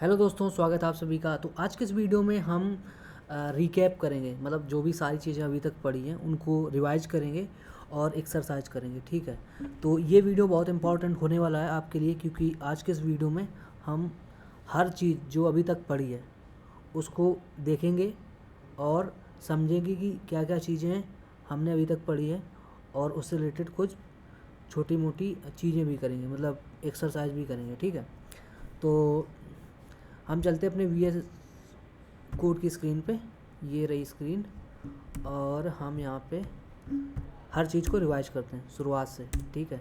Hello दोस्तों, स्वागत है आप सभी का। तो आज के इस वीडियो में हम रिकैप करेंगे, मतलब जो भी सारी चीज़ें अभी तक पढ़ी हैं उनको रिवाइज करेंगे और एक्सरसाइज करेंगे। ठीक है, तो ये वीडियो बहुत इंपॉर्टेंट होने वाला है आपके लिए, क्योंकि आज के इस वीडियो में हम हर चीज़ जो अभी तक पढ़ी है उसको देखेंगे और समझेंगे कि क्या क्या चीज़ें हमने अभी तक पढ़ी है, और उससे रिलेटेड कुछ छोटी मोटी चीज़ें भी करेंगे, मतलब एक्सरसाइज भी करेंगे। ठीक है, तो हम चलते अपने VS कोड की स्क्रीन पे। ये रही स्क्रीन, और हम यहाँ पे हर चीज़ को रिवाइज करते हैं शुरुआत से। ठीक है,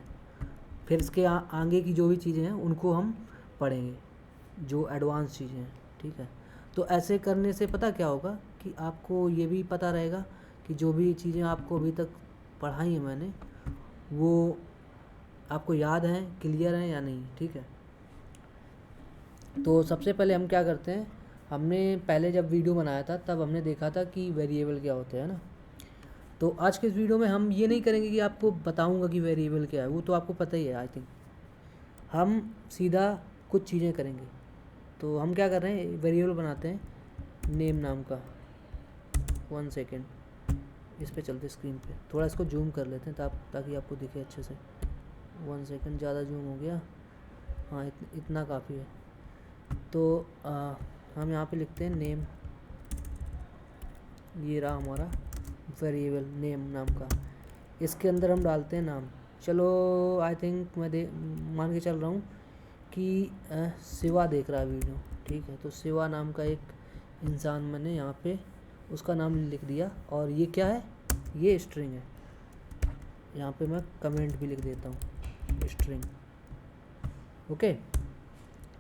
फिर इसके आगे की जो भी चीज़ें हैं उनको हम पढ़ेंगे, जो एडवांस चीज़ें हैं। ठीक है, तो ऐसे करने से पता क्या होगा कि आपको ये भी पता रहेगा कि जो भी चीज़ें आपको अभी तक पढ़ाई हैं मैंने, वो आपको याद हैं, क्लियर हैं या नहीं। ठीक है, तो सबसे पहले हम क्या करते हैं, हमने पहले जब वीडियो बनाया था तब हमने देखा था कि वेरिएबल क्या होते हैं ना। तो आज के इस वीडियो में हम ये नहीं करेंगे कि आपको बताऊंगा कि वेरिएबल क्या है, वो तो आपको पता ही है आई थिंक। हम सीधा कुछ चीज़ें करेंगे। तो हम क्या कर रहे हैं, वेरिएबल बनाते हैं नेम नाम का। 1 सेकेंड, इस पे चलते स्क्रीन पे, थोड़ा इसको जूम कर लेते हैं ताकि आपको दिखे अच्छे से। 1 सेकेंड, ज़्यादा जूम हो गया। हाँ, इतना काफ़ी है। तो हम यहाँ पे लिखते हैं नेम। ये रहा हमारा वेरिएबल नेम नाम का। इसके अंदर हम डालते हैं नाम। चलो, आई थिंक मैं मान के चल रहा हूँ कि शिवा देख रहा है वीडियो। ठीक है, तो शिवा नाम का एक इंसान मैंने यहाँ पे उसका नाम लिख दिया। और ये क्या है, ये स्ट्रिंग है। यहाँ पे मैं कमेंट भी लिख देता हूँ, स्ट्रिंग। ओके,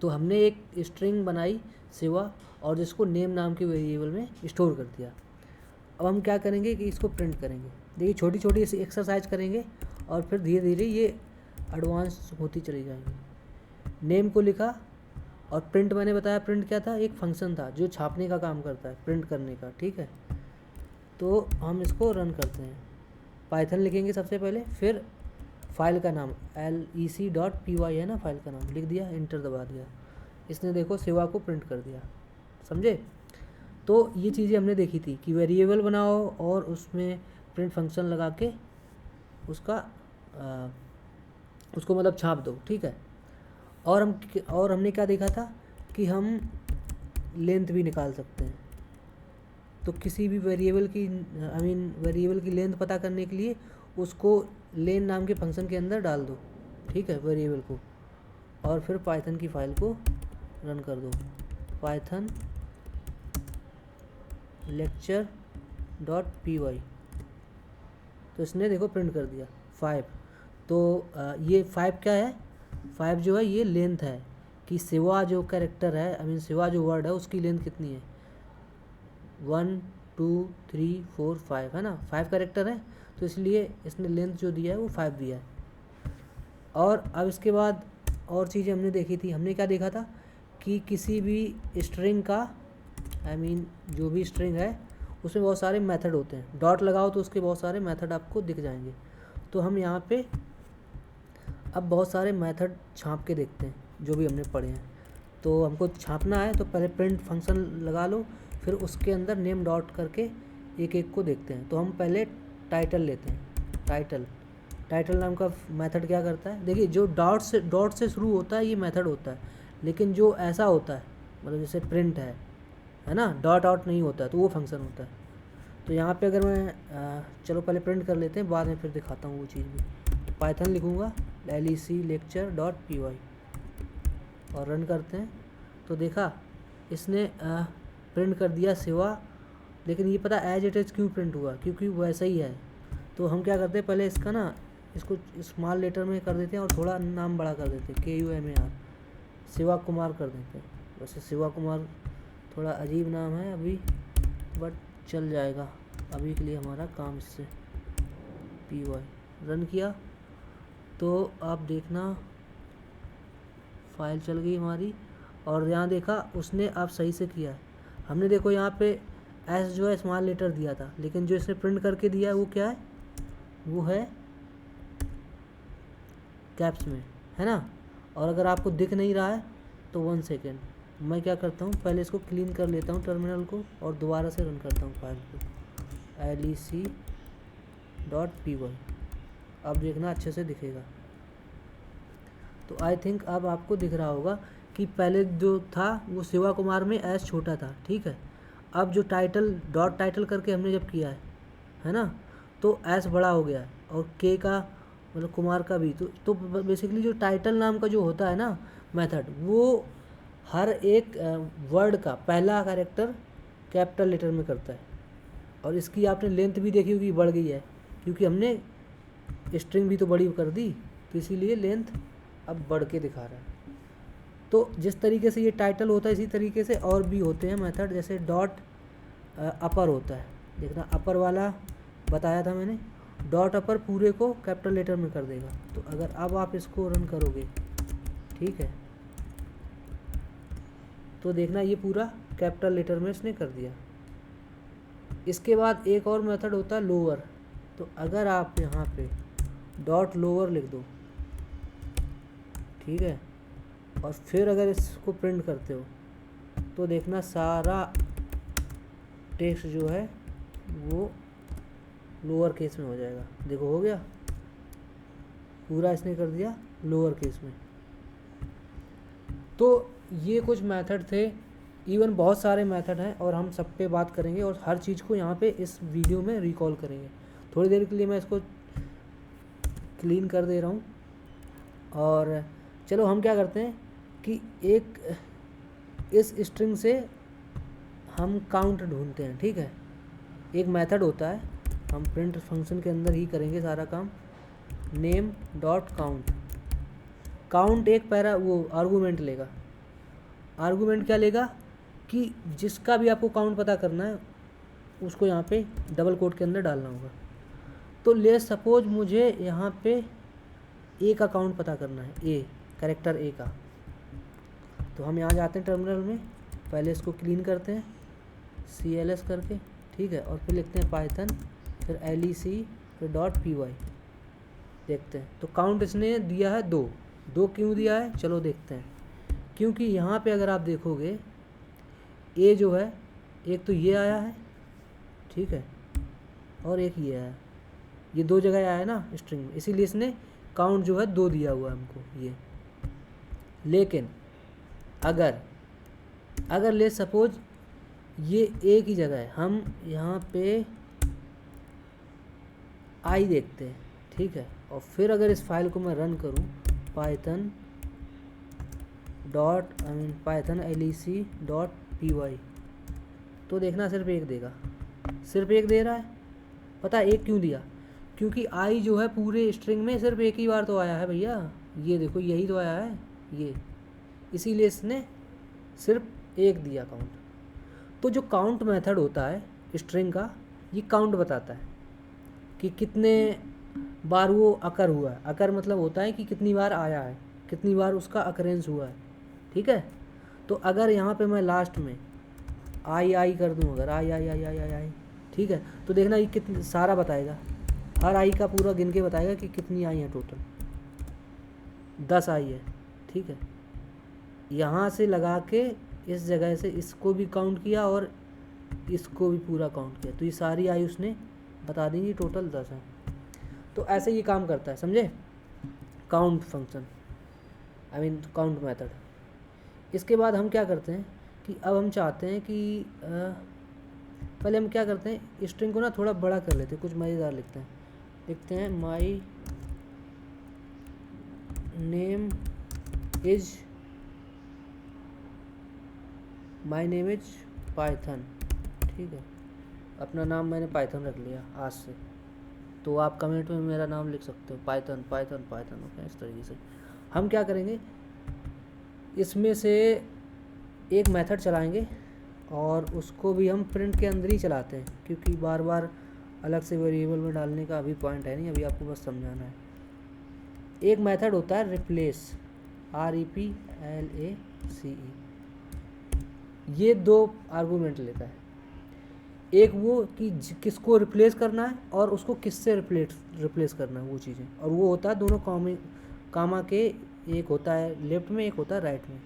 तो हमने एक स्ट्रिंग बनाई शिवा, और जिसको नेम नाम के वेरिएबल में स्टोर कर दिया। अब हम क्या करेंगे कि इसको प्रिंट करेंगे। देखिए, छोटी छोटी ऐसी एक्सरसाइज करेंगे और फिर धीरे धीरे ये एडवांस होती चली जाएंगी। नेम को लिखा, और प्रिंट मैंने बताया, प्रिंट क्या था, एक फंक्शन था जो छापने का काम करता है, प्रिंट करने का। ठीक है, तो हम इसको रन करते हैं। पाइथन लिखेंगे सबसे पहले, फिर फाइल का नाम lec.py है ना, फाइल का नाम लिख दिया, इंटर दबा दिया। इसने देखो शिवा को प्रिंट कर दिया। समझे? तो ये चीज़ें हमने देखी थी कि वेरिएबल बनाओ और उसमें प्रिंट फंक्शन लगा के उसका उसको मतलब छाप दो। ठीक है, और हमने क्या देखा था कि हम लेंथ भी निकाल सकते हैं। तो किसी भी वेरिएबल की वेरिएबल की लेंथ पता करने के लिए उसको लेन नाम के फंक्शन के अंदर डाल दो। ठीक है, वेरिएबल को, और फिर पाइथन की फाइल को रन कर दो, पाइथन lecture.py। तो इसने देखो प्रिंट कर दिया 5। तो ये 5 क्या है, 5 जो है ये लेंथ है कि शिवा जो कैरेक्टर है, शिवा जो वर्ड है उसकी लेंथ कितनी है। 1 2 3 4 5 है ना, 5 कैरेक्टर है, तो इसलिए इसने लेंथ जो दिया है वो 5 दिया है। और अब इसके बाद और चीज़ें हमने देखी थी। हमने क्या देखा था कि किसी भी स्ट्रिंग का जो भी स्ट्रिंग है उसमें बहुत सारे मेथड होते हैं। डॉट लगाओ तो उसके बहुत सारे मेथड आपको दिख जाएंगे। तो हम यहाँ पे अब बहुत सारे मेथड छाप के देखते हैं जो भी हमने पढ़े हैं। तो हमको छापना है तो पहले प्रिंट फंक्शन लगा लो, फिर उसके अंदर नेम डॉट करके एक एक को देखते हैं। तो हम पहले टाइटल लेते हैं। टाइटल नाम का मेथड क्या करता है, देखिए, जो डॉट से शुरू होता है ये मेथड होता है, लेकिन जो ऐसा होता है, मतलब जैसे प्रिंट है ना, डॉट आउट नहीं होता है, तो वो फंक्शन होता है। तो यहाँ पे अगर मैं चलो पहले प्रिंट कर लेते हैं, बाद में फिर दिखाता हूँ वो चीज़ भी। पाइथन लिखूँगा lec.lecture.py और रन करते हैं। तो देखा, इसने प्रिंट कर दिया शिवा, लेकिन ये पता एज इट इज़ क्यों प्रिंट हुआ, क्योंकि वैसा ही है। तो हम क्या करते हैं, पहले इसको स्मॉल लेटर में कर देते हैं और थोड़ा नाम बड़ा कर देते हैं, KUMAR, शिवा कुमार कर देते हैं। वैसे शिवा कुमार थोड़ा अजीब नाम है अभी, बट चल जाएगा अभी के लिए हमारा काम इससे। PY रन किया तो आप देखना फाइल चल गई हमारी। और यहाँ देखा उसने अब सही से किया है। हमने देखो यहाँ पे एस जो है स्मॉल लेटर दिया था, लेकिन जो इसने प्रिंट करके दिया है वो क्या है, वो है कैप्स में, है ना। और अगर आपको दिख नहीं रहा है तो 1 सेकेंड, मैं क्या करता हूँ, पहले इसको क्लीन कर लेता हूँ टर्मिनल को और दोबारा से रन करता हूँ फाइल को lec.py। अब देखना अच्छे से दिखेगा। तो आई थिंक अब आपको दिख रहा होगा कि पहले जो था वो शिवा कुमार में एस छोटा था, ठीक है। अब जो टाइटल डॉट टाइटल करके हमने जब किया है ना, तो एस बड़ा हो गया है और के का मतलब कुमार का भी। तो बेसिकली जो टाइटल नाम का जो होता है ना मेथड, वो हर एक वर्ड का पहला कैरेक्टर कैपिटल लेटर में करता है। और इसकी आपने लेंथ भी देखी होगी, बढ़ गई है क्योंकि हमने स्ट्रिंग भी तो बड़ी कर दी, तो इसीलिए लेंथ अब बढ़ के दिखा रहा है। तो जिस तरीके से ये टाइटल होता है इसी तरीके से और भी होते हैं मेथड, जैसे डॉट अपर होता है। देखना अपर वाला बताया था मैंने, डॉट अपर पूरे को कैपिटल लेटर में कर देगा। तो अगर अब आप इसको रन करोगे, ठीक है, तो देखना ये पूरा कैपिटल लेटर में इसने कर दिया। इसके बाद एक और मेथड होता है लोअर। तो अगर आप यहाँ पे डॉट लोअर लिख दो, ठीक है, और फिर अगर इसको प्रिंट करते हो तो देखना सारा टेक्स्ट जो है वो लोअर केस में हो जाएगा। देखो हो गया, पूरा इसने कर दिया लोअर केस में। तो ये कुछ मेथड थे, इवन बहुत सारे मेथड हैं और हम सब पे बात करेंगे और हर चीज़ को यहाँ पे इस वीडियो में रिकॉल करेंगे। थोड़ी देर के लिए मैं इसको क्लीन कर दे रहा हूँ। और चलो हम क्या करते हैं कि एक इस स्ट्रिंग से हम काउंट ढूंढते हैं, ठीक है। एक मेथड होता है, हम प्रिंट फंक्शन के अंदर ही करेंगे सारा काम, नेम डॉट काउंट। काउंट एक पैरा वो आर्गूमेंट लेगा। आर्गूमेंट क्या लेगा कि जिसका भी आपको काउंट पता करना है उसको यहाँ पे डबल कोट के अंदर डालना होगा। तो ले सपोज मुझे यहाँ पे ए का काउंट पता करना है, ए कैरेक्टर ए का। तो हम यहाँ जाते हैं टर्मिनल में, पहले इसको क्लीन करते हैं CLS करके, ठीक है, और फिर लिखते हैं पाइथन, फिर LEC, फिर .py। देखते हैं तो काउंट इसने दिया है 2। क्यों दिया है, चलो देखते हैं। क्योंकि यहाँ पे अगर आप देखोगे ए जो है, एक तो ये आया है, ठीक है, और एक ये आया, ये 2 जगह आया है ना स्ट्रिंग में, इसीलिए इसने काउंट जो है 2 दिया हुआ है हमको ये। लेकिन अगर ले सपोज ये ए की जगह है, हम यहाँ पे आई देखते हैं, ठीक है, और फिर अगर इस फाइल को मैं रन करूँ पाइथन LEC.py, तो देखना सिर्फ एक देगा, सिर्फ एक दे रहा है। पता है एक क्यों दिया, क्योंकि आई जो है पूरे स्ट्रिंग में सिर्फ एक ही बार तो आया है भैया, ये देखो यही तो आया है ये, इसीलिए इसने सिर्फ एक दिया काउंट। तो जो काउंट मेथड होता है स्ट्रिंग का, ये काउंट बताता है कि कितने बार वो अकर हुआ है। अकर मतलब होता है कि कितनी बार आया है, कितनी बार उसका अकरेंस हुआ है, ठीक है। तो अगर यहाँ पे मैं लास्ट में आई कर दूँ, अगर आई, ठीक है, तो देखना ये कितनी सारा बताएगा, हर आई का पूरा गिन के बताएगा कि कितनी आई है टोटल। 10 आई है, ठीक है। यहाँ से लगा के इस जगह से इसको भी काउंट किया और इसको भी पूरा काउंट किया, तो ये सारी आई उसने बता देंगी, टोटल 10 है। तो ऐसे ये काम करता है, समझे, count function, I mean count method. इसके बाद हम क्या करते हैं कि अब हम चाहते हैं कि पहले हम क्या करते हैं, स्ट्रिंग को ना थोड़ा बड़ा कर लेते हैं, कुछ मज़ेदार लिखते हैं माई नेम इज पाइथन, ठीक है, अपना नाम मैंने पाइथन रख लिया आज से, तो आप कमेंट में मेरा नाम लिख सकते हो, पाइथन, ओके। इस तरीके से हम क्या करेंगे, इसमें से एक मेथड चलाएंगे और उसको भी हम प्रिंट के अंदर ही चलाते हैं, क्योंकि बार बार अलग से वेरिएबल में डालने का अभी पॉइंट है नहीं, अभी आपको बस समझाना है। एक मेथड होता है रिप्लेस, REPLACE, ये 2 आर्गूमेंट लेता है। एक वो कि किसको रिप्लेस करना है और उसको किससे रिप्लेस करना है वो चीज़ें, और वो होता है दोनों कामा के, एक होता है लेफ्ट में, एक होता है राइट में।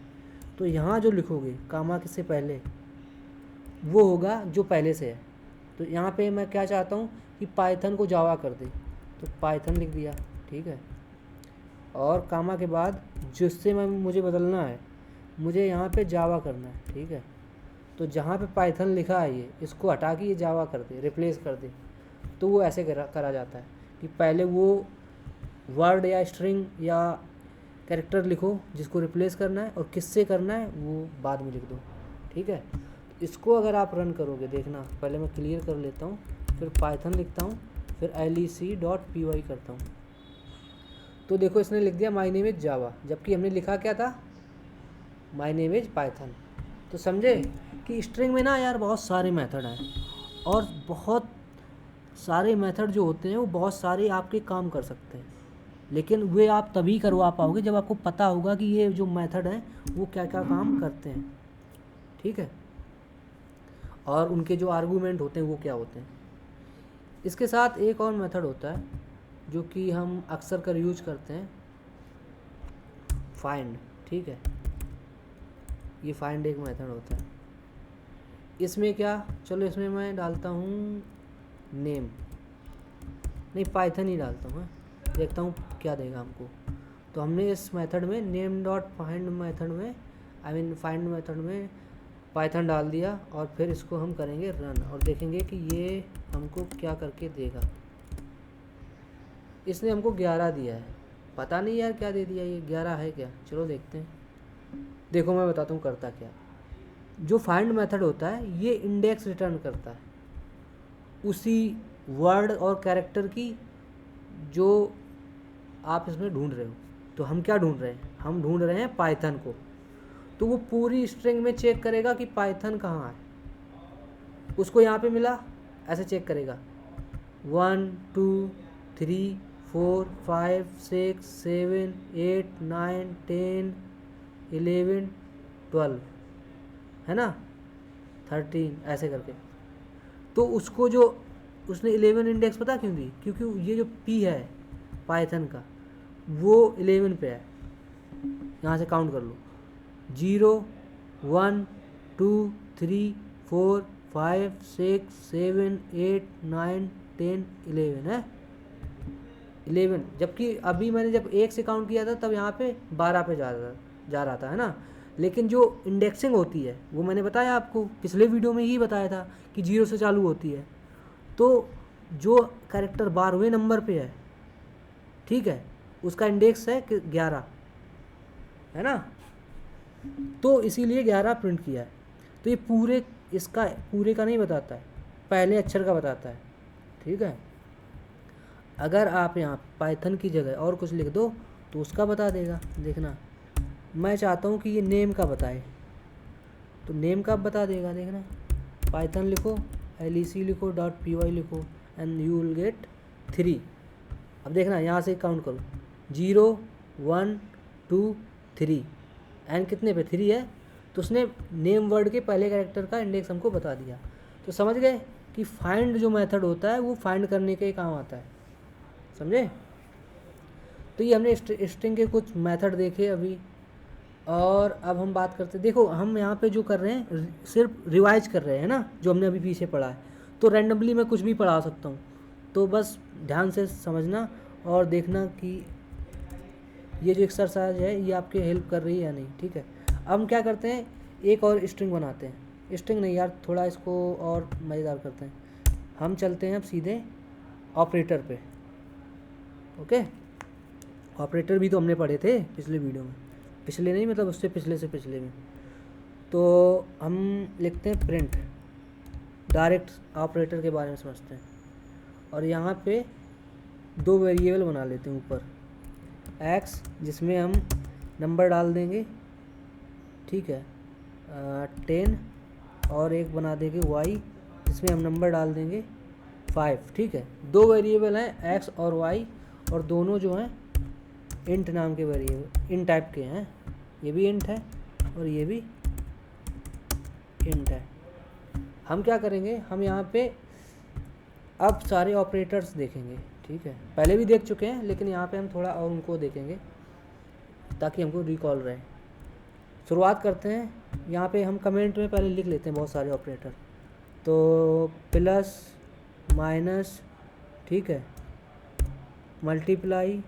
तो यहाँ जो लिखोगे कामा के से पहले वो होगा जो पहले से है। तो यहाँ पे मैं क्या चाहता हूँ कि पाइथन को जावा कर दे, तो पाइथन लिख दिया, ठीक है। और कामा के बाद जिससे मुझे बदलना है, मुझे यहाँ पे जावा करना है, ठीक है। तो जहाँ पे पाइथन लिखा है ये, इसको हटा के ये जावा कर दे, रिप्लेस कर दे। तो वो ऐसे करा जाता है कि पहले वो वर्ड या स्ट्रिंग या कैरेक्टर लिखो जिसको रिप्लेस करना है, और किससे करना है वो बाद में लिख दो, ठीक है। इसको अगर आप रन करोगे, देखना, पहले मैं क्लियर कर लेता हूँ, फिर पाइथन लिखता हूँ, फिर lec.py करता हूँ। तो देखो इसने लिख दिया माय नेम इज जावा, जबकि हमने लिखा क्या था, माय नेम इज पाइथन। तो समझे कि स्ट्रिंग में ना यार बहुत सारे मेथड हैं, और बहुत सारे मेथड जो होते हैं वो बहुत सारे आपके काम कर सकते हैं, लेकिन वे आप तभी करवा पाओगे जब आपको पता होगा कि ये जो मेथड हैं वो क्या क्या काम करते हैं, ठीक है, और उनके जो आर्गूमेंट होते हैं वो क्या होते हैं। इसके साथ एक और मेथड होता है जो कि हम अक्सर कर यूज करते हैं, फाइंड, ठीक है। ये फाइंड एक मेथड होता है। इसमें क्या, चलो इसमें मैं डालता हूँ नेम, नहीं पाइथन ही डालता हूँ, देखता हूँ क्या देगा हमको। तो हमने इस मेथड में नेम डॉट फाइंड मेथड में, फाइंड मेथड में पाइथन डाल दिया, और फिर इसको हम करेंगे रन, और देखेंगे कि ये हमको क्या करके देगा। इसने हमको 11 दिया है, पता नहीं यार क्या दे दिया, ये 11 है क्या, चलो देखते हैं। देखो मैं बताता हूँ करता क्या। जो फाइंड मेथड होता है ये इंडेक्स रिटर्न करता है उसी वर्ड और कैरेक्टर की जो आप इसमें ढूंढ रहे हो। तो हम क्या ढूंढ रहे हैं, हम ढूंढ रहे हैं पाइथन को। तो वो पूरी स्ट्रिंग में चेक करेगा कि पाइथन कहाँ है, उसको यहाँ पे मिला, ऐसे चेक करेगा 1 2 3 4 5 6 7 8 9 10 11 12 है ना, 13 ऐसे करके। तो उसको जो उसने 11 इंडेक्स पता क्यों दी, क्योंकि ये जो P है पाइथन का वो 11 पे है। यहाँ से काउंट कर लो, 0 1 2 3 4 5 6 7 8 9 10 11 है, 11। जबकि अभी मैंने जब 1 से काउंट किया था तब यहाँ पे 12 पे जा रहा था, है ना। लेकिन जो इंडेक्सिंग होती है वो मैंने बताया आपको, पिछले वीडियो में ही बताया था कि 0 से चालू होती है। तो जो कैरेक्टर 12वें नंबर पे है, ठीक है, उसका इंडेक्स है 11, है ना। तो इसीलिए 11 प्रिंट किया है। तो ये पूरे इसका पूरे का नहीं बताता है, पहले अक्षर का बताता है, ठीक है। अगर आप यहाँ पाइथन की जगह और कुछ लिख दो तो उसका बता देगा। देखना, मैं चाहता हूँ कि ये नेम का बताए, तो नेम का बता देगा। देखना, पाइथन लिखो, lec लिखो, .py लिखो, एंड यू विल गेट 3। अब देखना यहाँ से काउंट करो, 0 1 2 3, एंड कितने पे 3 है, तो उसने नेम वर्ड के पहले कैरेक्टर का इंडेक्स हमको बता दिया। तो समझ गए कि फाइंड जो मेथड होता है वो फाइंड करने के काम आता है, समझे। तो ये हमने स्ट्रिंग के कुछ मेथड देखे अभी, और अब हम बात करते, देखो हम यहाँ पे जो कर रहे हैं सिर्फ रिवाइज कर रहे हैं ना, जो हमने अभी पीछे पढ़ा है। तो रैंडमली मैं कुछ भी पढ़ा सकता हूँ, तो बस ध्यान से समझना और देखना कि ये जो एक्सरसाइज है ये आपके हेल्प कर रही है या नहीं, ठीक है। अब हम क्या करते हैं, एक और स्ट्रिंग बनाते हैं, स्ट्रिंग नहीं यार, थोड़ा इसको और मज़ेदार करते हैं। हम चलते हैं अब सीधे ऑपरेटर पे, ओके। ऑपरेटर भी तो हमने पढ़े थे पिछले वीडियो में, पिछले नहीं मतलब उससे पिछले से पिछले में। तो हम लिखते हैं प्रिंट, डायरेक्ट ऑपरेटर के बारे में समझते हैं। और यहाँ पे 2 वेरिएबल बना लेते हैं, ऊपर x जिसमें हम नंबर डाल देंगे, ठीक है, 10, और एक बना देंगे y जिसमें हम नंबर डाल देंगे 5, ठीक है। 2 वेरिएबल हैं x और y, और दोनों जो हैं इंट नाम के वेरिएबल, इन टाइप के हैं। ये भी इंट है और ये भी इंट है। हम क्या करेंगे, हम यहाँ पे अब सारे ऑपरेटर्स देखेंगे, ठीक है। पहले भी देख चुके हैं लेकिन यहाँ पे हम थोड़ा और उनको देखेंगे ताकि हमको रिकॉल रहे। शुरुआत करते हैं। यहाँ पे हम कमेंट में पहले लिख लेते हैं बहुत सारे ऑपरेटर। तो प्लस माइनस, ठीक है, मल्टीप्लाई,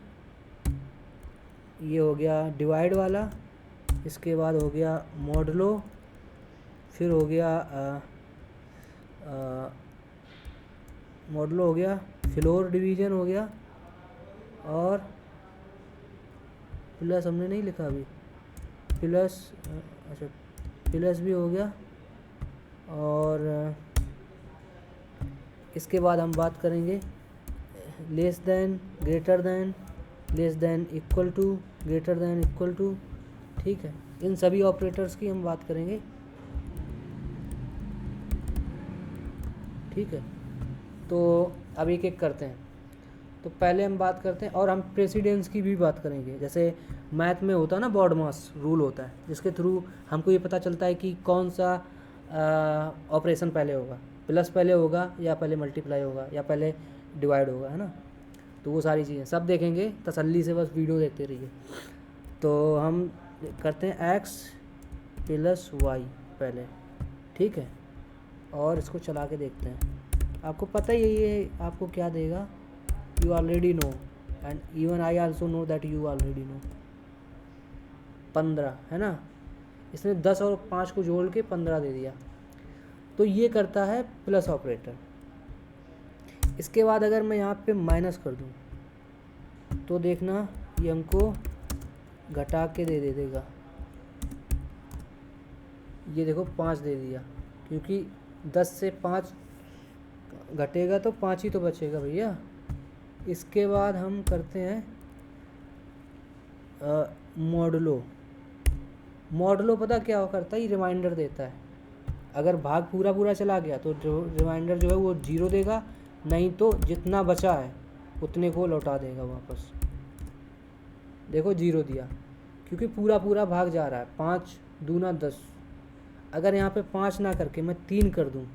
ये हो गया डिवाइड वाला, इसके बाद हो गया मॉडलो, फिर हो गया मॉडलो हो गया, फ्लोर डिवीज़न हो गया, और प्लस हमने नहीं लिखा अभी, प्लस अच्छा प्लस भी हो गया। और इसके बाद हम बात करेंगे less than, greater than, less than, equal to, greater than, equal to, ठीक है। इन सभी ऑपरेटर्स की हम बात करेंगे, ठीक है। तो अब एक एक करते हैं। तो पहले हम बात करते हैं, और हम प्रेसिडेंस की भी बात करेंगे। जैसे मैथ में होता है ना, बॉड मास रूल होता है, जिसके थ्रू हमको ये पता चलता है कि कौन सा ऑपरेशन पहले होगा, प्लस पहले होगा या पहले मल्टीप्लाई होगा या पहले डिवाइड होगा, है ना। तो वो सारी चीज़ें सब देखेंगे तसल्ली से, बस वीडियो देखते रहिए। तो हम करते हैं एक्स प्लस वाई पहले, ठीक है, और इसको चला के देखते हैं। आपको पता ही है ये आपको क्या देगा, you already know and even I also know that you already know. 15 है ना, इसने 10 और 5 को जोड़ के 15 दे दिया। तो ये करता है प्लस ऑपरेटर। इसके बाद अगर मैं यहाँ पे माइनस कर दूँ तो देखना ये हमको घटा के दे देगा। ये देखो 5 दे दिया, क्योंकि 10 से 5 घटेगा तो 5 ही तो बचेगा भैया। इसके बाद हम करते हैं मॉडलो। मॉडलो पता क्या करता है, ये रिमाइंडर देता है। अगर भाग पूरा पूरा चला गया तो जो रिमाइंडर जो है वो 0 देगा, नहीं तो जितना बचा है उतने को लौटा देगा वापस। देखो 0 दिया, क्योंकि पूरा पूरा भाग जा रहा है। 5 दूना 10। अगर यहाँ पे 5 ना करके मैं 3 कर दूँ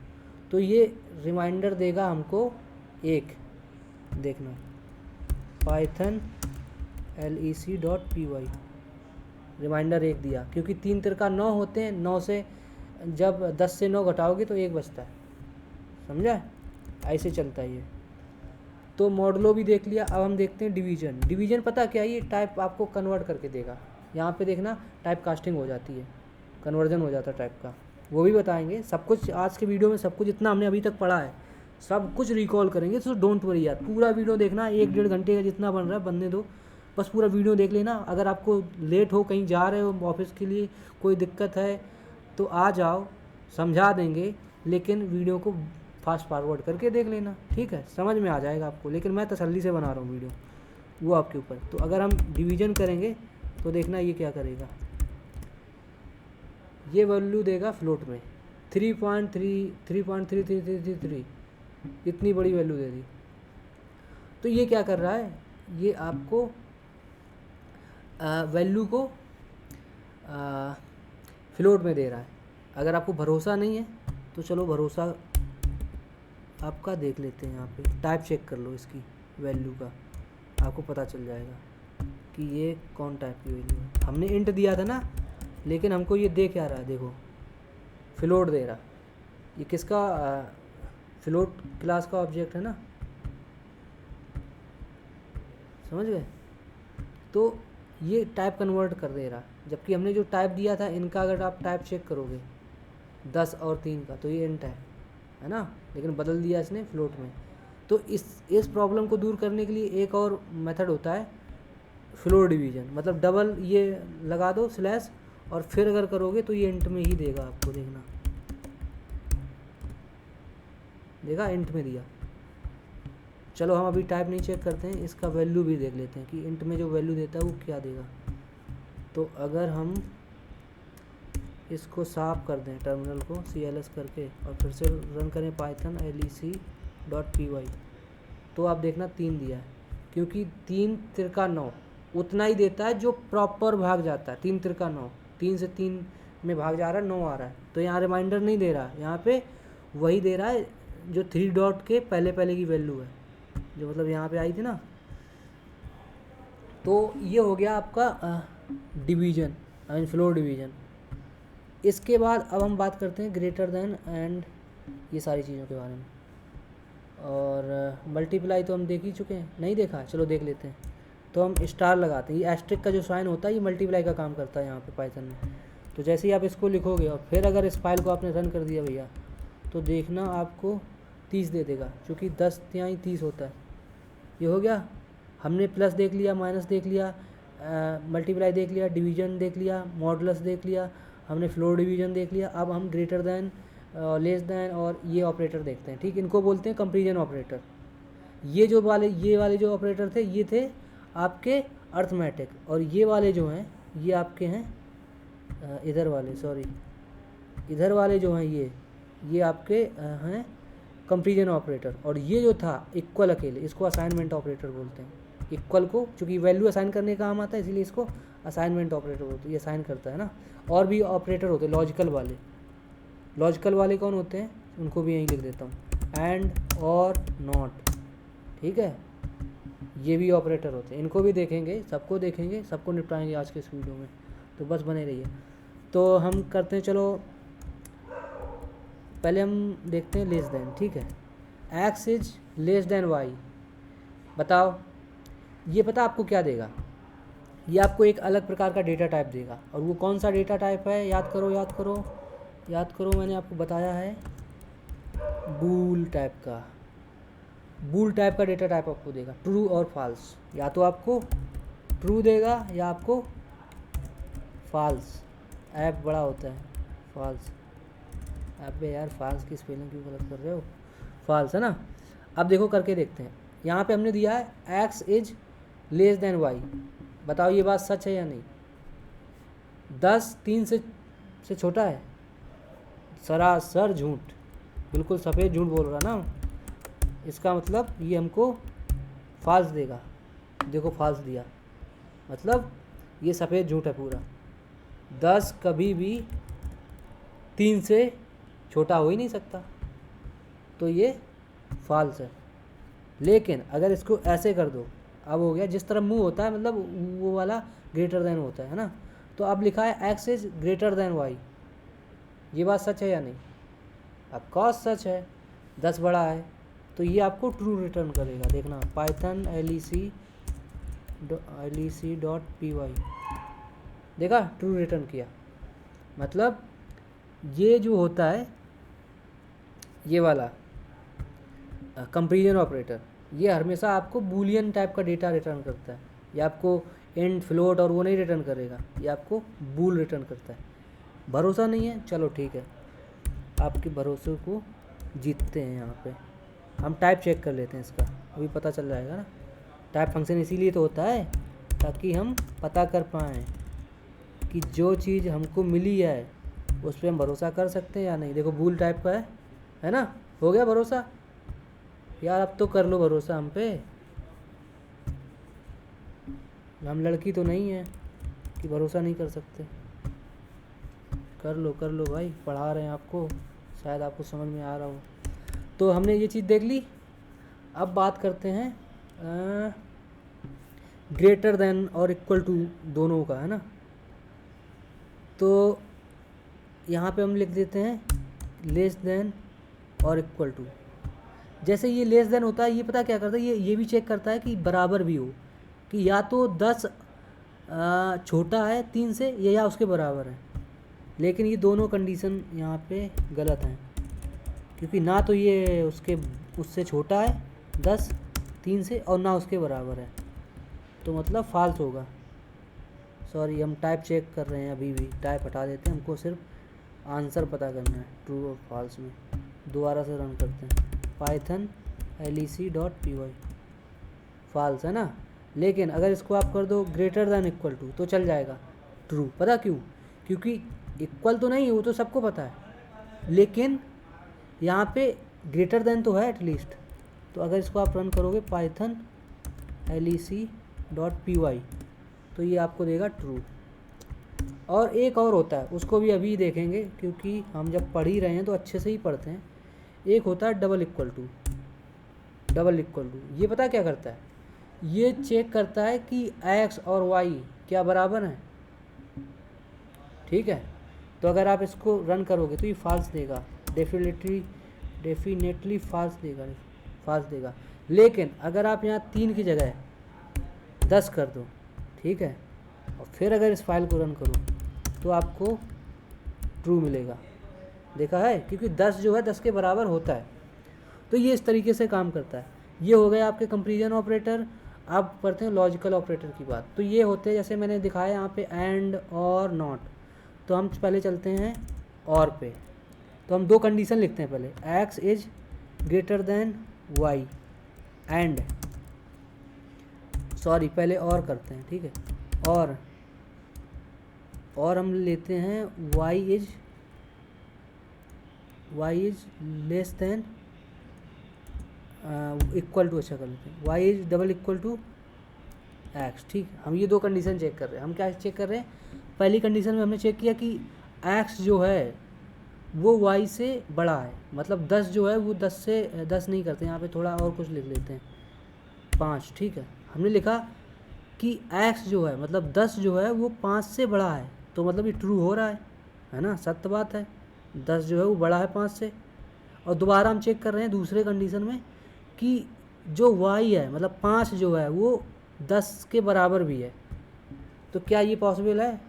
तो ये रिमाइंडर देगा हमको 1। देखना पाइथन lec.py रिमाइंडर 1 दिया, क्योंकि 3 तिरका 9 होते हैं। 9 से जब 10 से 9 घटाओगे तो 1 बचता है, समझा। ऐसे चलता है ये। तो मॉडलो भी देख लिया। अब हम देखते हैं डिवीज़न। डिवीज़न पता क्या है, ये टाइप आपको कन्वर्ट करके देगा। यहाँ पे देखना टाइप कास्टिंग हो जाती है, कन्वर्जन हो जाता है टाइप का, वो भी बताएंगे। सब कुछ आज के वीडियो में, सब कुछ जितना हमने अभी तक पढ़ा है सब कुछ रिकॉल करेंगे। तो डोंट वरी यार, पूरा वीडियो देखना, 1-1.5 घंटे का जितना बन रहा है बनने दो, बस पूरा वीडियो देख लेना। अगर आपको लेट हो, कहीं जा रहे हो ऑफिस के लिए, कोई दिक्कत है तो आ जाओ, समझा देंगे, लेकिन वीडियो को फास्ट फॉरवर्ड करके देख लेना, ठीक है, समझ में आ जाएगा आपको। लेकिन मैं तसल्ली से बना रहा हूँ वीडियो, वो आपके ऊपर। तो अगर हम डिवीज़न करेंगे तो देखना ये क्या करेगा, ये वैल्यू देगा फ्लोट में 3.3333, इतनी बड़ी वैल्यू दे दी। तो ये क्या कर रहा है, ये आपको वैल्यू को फ्लोट में दे रहा है। अगर आपको भरोसा नहीं है तो चलो भरोसा आपका देख लेते हैं। यहाँ पे टाइप चेक कर लो इसकी वैल्यू का, आपको पता चल जाएगा कि ये कौन टाइप की वैल्यू है। हमने इंट दिया था ना, लेकिन हमको ये दे क्या रहा है, देखो फ्लोट दे रहा। ये किसका फ्लोट क्लास का ऑब्जेक्ट है ना, समझ गए। तो ये टाइप कन्वर्ट कर दे रहा, जबकि हमने जो टाइप दिया था इनका अगर आप टाइप चेक करोगे 10 और 3 का, तो ये इंट है ना, लेकिन बदल दिया इसने फ्लोट में। तो इस प्रॉब्लम को दूर करने के लिए एक और मेथड होता है फ्लोट डिवीज़न। मतलब डबल ये लगा दो स्लैश, और फिर अगर करोगे तो ये इंट में ही देगा आपको। देखना, देखा इंट में दिया। चलो हम अभी टाइप नहीं चेक करते हैं, इसका वैल्यू भी देख लेते हैं कि इंट में जो वैल्यू देता है वो क्या देगा। तो अगर हम इसको साफ कर दें, टर्मिनल को cls करके, और फिर से रन करें पाइथन lec.py, तो आप देखना 3 दिया है, क्योंकि 3 तिरका 9 उतना ही देता है जो प्रॉपर भाग जाता है। 3 तिरका 9, 3 से 3 में भाग जा रहा है, 9 आ रहा है। तो यहाँ रिमाइंडर नहीं दे रहा, यहाँ पे वही दे रहा है जो 3 डॉट के पहले पहले की वैल्यू है, जो मतलब यहाँ पे आई थी ना। तो ये हो गया आपका division, I mean float division. इसके बाद अब हम बात करते हैं ग्रेटर देन एंड ये सारी चीज़ों के बारे में। और मल्टीप्लाई तो हम देख ही चुके हैं, नहीं देखा, चलो देख लेते हैं। तो हम स्टार लगाते हैं, ये एस्ट्रिक का जो साइन होता है ये मल्टीप्लाई का काम करता है यहाँ पे पाइथन में। तो जैसे ही आप इसको लिखोगे और फिर अगर इस फाइल को आपने रन कर दिया भैया, तो देखना आपको 30 दे देगा, क्योंकि 10 तिहाई 30 होता है। ये हो गया, हमने प्लस देख लिया, माइनस देख लिया, मल्टीप्लाई देख लिया, डिवीजन देख लिया, मॉडुलस देख लिया, हमने फ्लोर डिवीजन देख लिया। अब हम ग्रेटर दैन, लेस दैन और ये ऑपरेटर देखते हैं। ठीक, इनको बोलते हैं कंपैरिजन ऑपरेटर। ये वाले जो ऑपरेटर थे ये थे आपके अर्थमेटिक, और ये वाले जो हैं ये आपके हैं इधर वाले जो हैं ये आपके हैं कंपैरिजन ऑपरेटर। और ये जो था इक्वल अकेले, इसको असाइनमेंट ऑपरेटर बोलते हैं। इक्वल को चूँकि वैल्यू असाइन करने का काम आता है, इसीलिए इसको असाइनमेंट ऑपरेटर बोलते हैं, ये असाइन करता है ना। और भी ऑपरेटर होते हैं लॉजिकल वाले कौन होते हैं, उनको भी यहीं लिख देता हूँ, एंड और नॉट। ठीक है, ये भी ऑपरेटर होते हैं, इनको भी देखेंगे, सबको देखेंगे, सबको निपटाएंगे आज के इस वीडियो में, तो बस बने रहिए। तो हम करते हैं, चलो पहले हम देखते हैं लेस देन। ठीक है, x is less than y. बताओ, ये पता आपको क्या देगा, ये आपको एक अलग प्रकार का डेटा टाइप देगा। और वो कौन सा डेटा टाइप है, याद करो, मैंने आपको बताया है बूल टाइप का डेटा टाइप आपको देगा, ट्रू और फॉल्स। या तो आपको ट्रू देगा या आपको फॉल्स। ऐप बड़ा होता है, फॉल्स। अबे यार, फॉल्स की स्पेलिंग क्यों गलत कर रहे हो, फॉल्स है ना। अब देखो करके देखते हैं। यहाँ पे हमने दिया है x is less than y. बताओ ये बात सच है या नहीं। 10 3 से छोटा है, सरासर झूठ, बिल्कुल सफ़ेद झूठ बोल रहा ना। इसका मतलब ये हमको फॉल्स देगा। देखो फॉल्स दिया, मतलब ये सफ़ेद झूठ है पूरा। 10 कभी भी 3 से छोटा हो ही नहीं सकता, तो ये फॉल्स है। लेकिन अगर इसको ऐसे कर दो, अब हो गया, जिस तरह मुंह होता है मतलब वो वाला ग्रेटर देन होता है ना। तो अब लिखा है x is greater than y. ये बात सच है या नहीं, ऑफ कोर्स सच है, 10 बड़ा है, तो ये आपको ट्रू रिटर्न करेगा। देखना पाइथन lec.py, देखा ट्रू रिटर्न किया। मतलब ये जो होता है ये वाला कंपैरिजन ऑपरेटर, ये हमेशा आपको बूलियन टाइप का डेटा रिटर्न करता है। ये आपको एंड फ्लोट और वो नहीं रिटर्न करेगा, ये आपको बूल रिटर्न करता है। भरोसा नहीं है, चलो ठीक है, आपके भरोसे को जीतते हैं। यहाँ पे हम टाइप चेक कर लेते हैं इसका, अभी पता चल जाएगा ना। टाइप फंक्शन इसीलिए तो होता है ताकि हम पता कर पाएँ कि जो चीज़ हमको मिली है उस पर हम भरोसा कर सकते हैं या नहीं। देखो बूल टाइप का है ना, हो गया भरोसा यार। अब तो कर लो भरोसा हम पे, हम लड़की तो नहीं है कि भरोसा नहीं कर सकते। कर लो भाई, पढ़ा रहे हैं आपको, शायद आपको समझ में आ रहा हो। तो हमने ये चीज़ देख ली। अब बात करते हैं ग्रेटर देन और इक्वल टू दोनों का, है ना। तो यहाँ पे हम लिख देते हैं लेस देन और इक्वल टू। जैसे ये लेस देन होता है, ये पता क्या करता है, ये भी चेक करता है कि बराबर भी हो, कि या तो 10 छोटा है 3 से या उसके बराबर है। लेकिन ये दोनों कंडीशन यहाँ पे गलत हैं, क्योंकि ना तो ये उससे छोटा है 10 3 से, और ना उसके बराबर है, तो मतलब फॉल्स होगा। सॉरी, हम टाइप चेक कर रहे हैं, अभी भी टाइप हटा देते हैं, हमको सिर्फ आंसर पता करना है ट्रू और फॉल्स में। दोबारा से रन करते हैं पाइथन lec.py, फॉल्स है ना। लेकिन अगर इसको आप कर दो ग्रेटर दैन इक्वल टू तो चल जाएगा ट्रू। पता क्यों, क्योंकि इक्वल तो नहीं है, वो तो सबको पता है, लेकिन यहाँ पे ग्रेटर देन तो है एटलीस्ट। तो अगर इसको आप रन करोगे पाइथन lec.py तो ये आपको देगा ट्रू। और एक और होता है, उसको भी अभी देखेंगे, क्योंकि हम जब पढ़ ही रहे हैं तो अच्छे से ही पढ़ते हैं। एक होता है डबल इक्वल टू। ये पता क्या करता है, ये चेक करता है कि x और y क्या बराबर हैं। ठीक है, तो अगर आप इसको रन करोगे तो ये फॉल्स देगा, डेफिनेटली फॉल्स देगा। लेकिन अगर आप यहाँ 3 की जगह 10 कर दो, ठीक है, और फिर अगर इस फाइल को रन करो तो आपको ट्रू मिलेगा। देखा है, क्योंकि 10 जो है 10 के बराबर होता है। तो ये इस तरीके से काम करता है। ये हो गए आपके कंपैरिजन ऑपरेटर। अब करते हैं लॉजिकल ऑपरेटर की बात। तो ये होते हैं, जैसे मैंने दिखाया यहाँ पे एंड और नॉट। तो हम पहले चलते हैं और पे। तो हम 2 कंडीशन लिखते हैं पहले, x is greater then y and, sorry पहले और करते हैं, ठीक है, और हम लेते हैं y is less than equal to, अच्छा कर लेते हैं y is double equal to x, ठीक। हम ये 2 कंडीशन चेक कर रहे हैं। हम क्या चेक कर रहे हैं, पहली कंडीशन में हमने चेक किया कि x जो है वो y से बड़ा है, मतलब 10 जो है वो 10 से 10 नहीं करते, यहाँ पे थोड़ा और कुछ लिख लेते हैं 5, ठीक है। हमने लिखा कि x जो है मतलब 10 जो है वो 5 से बड़ा है, तो मतलब ये ट्रू हो रहा है ना, सत्य बात है, 10 जो है वो बड़ा है 5 से। और दोबारा हम चेक कर रहे हैं दूसरे कंडीशन में कि जो y है मतलब 5 जो है वो 10 के बराबर भी है। तो क्या ये पॉसिबल है?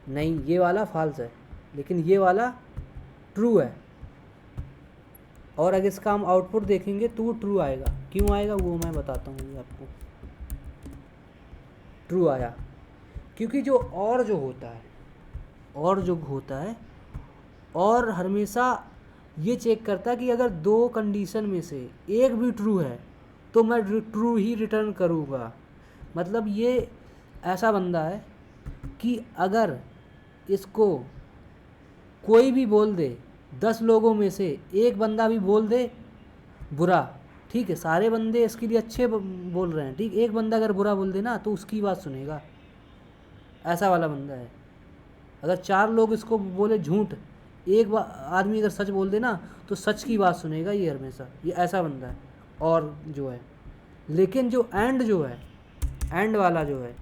नहीं, ये वाला फॉल्स है, लेकिन ये वाला ट्रू है। और अगर इसका हम आउटपुट देखेंगे तो वो ट्रू आएगा। क्यों आएगा वो मैं बताता हूँ आपको। ट्रू आया क्योंकि जो होता है और हमेशा ये चेक करता है कि अगर 2 कंडीशन में से एक भी ट्रू है तो मैं ट्रू ही रिटर्न करूँगा। मतलब ये ऐसा बंदा है कि अगर इसको कोई भी बोल दे, 10 लोगों में से एक बंदा भी बोल दे बुरा, ठीक है, सारे बंदे इसके लिए अच्छे बोल रहे हैं, ठीक, एक बंदा अगर बुरा बोल दे ना तो उसकी बात सुनेगा। ऐसा वाला बंदा है। अगर 4 लोग इसको बोले झूठ, एक आदमी अगर सच बोल दे ना तो सच की बात सुनेगा ये हमेशा। ये ऐसा बंदा है। और जो है, लेकिन जो एंड वाला जो है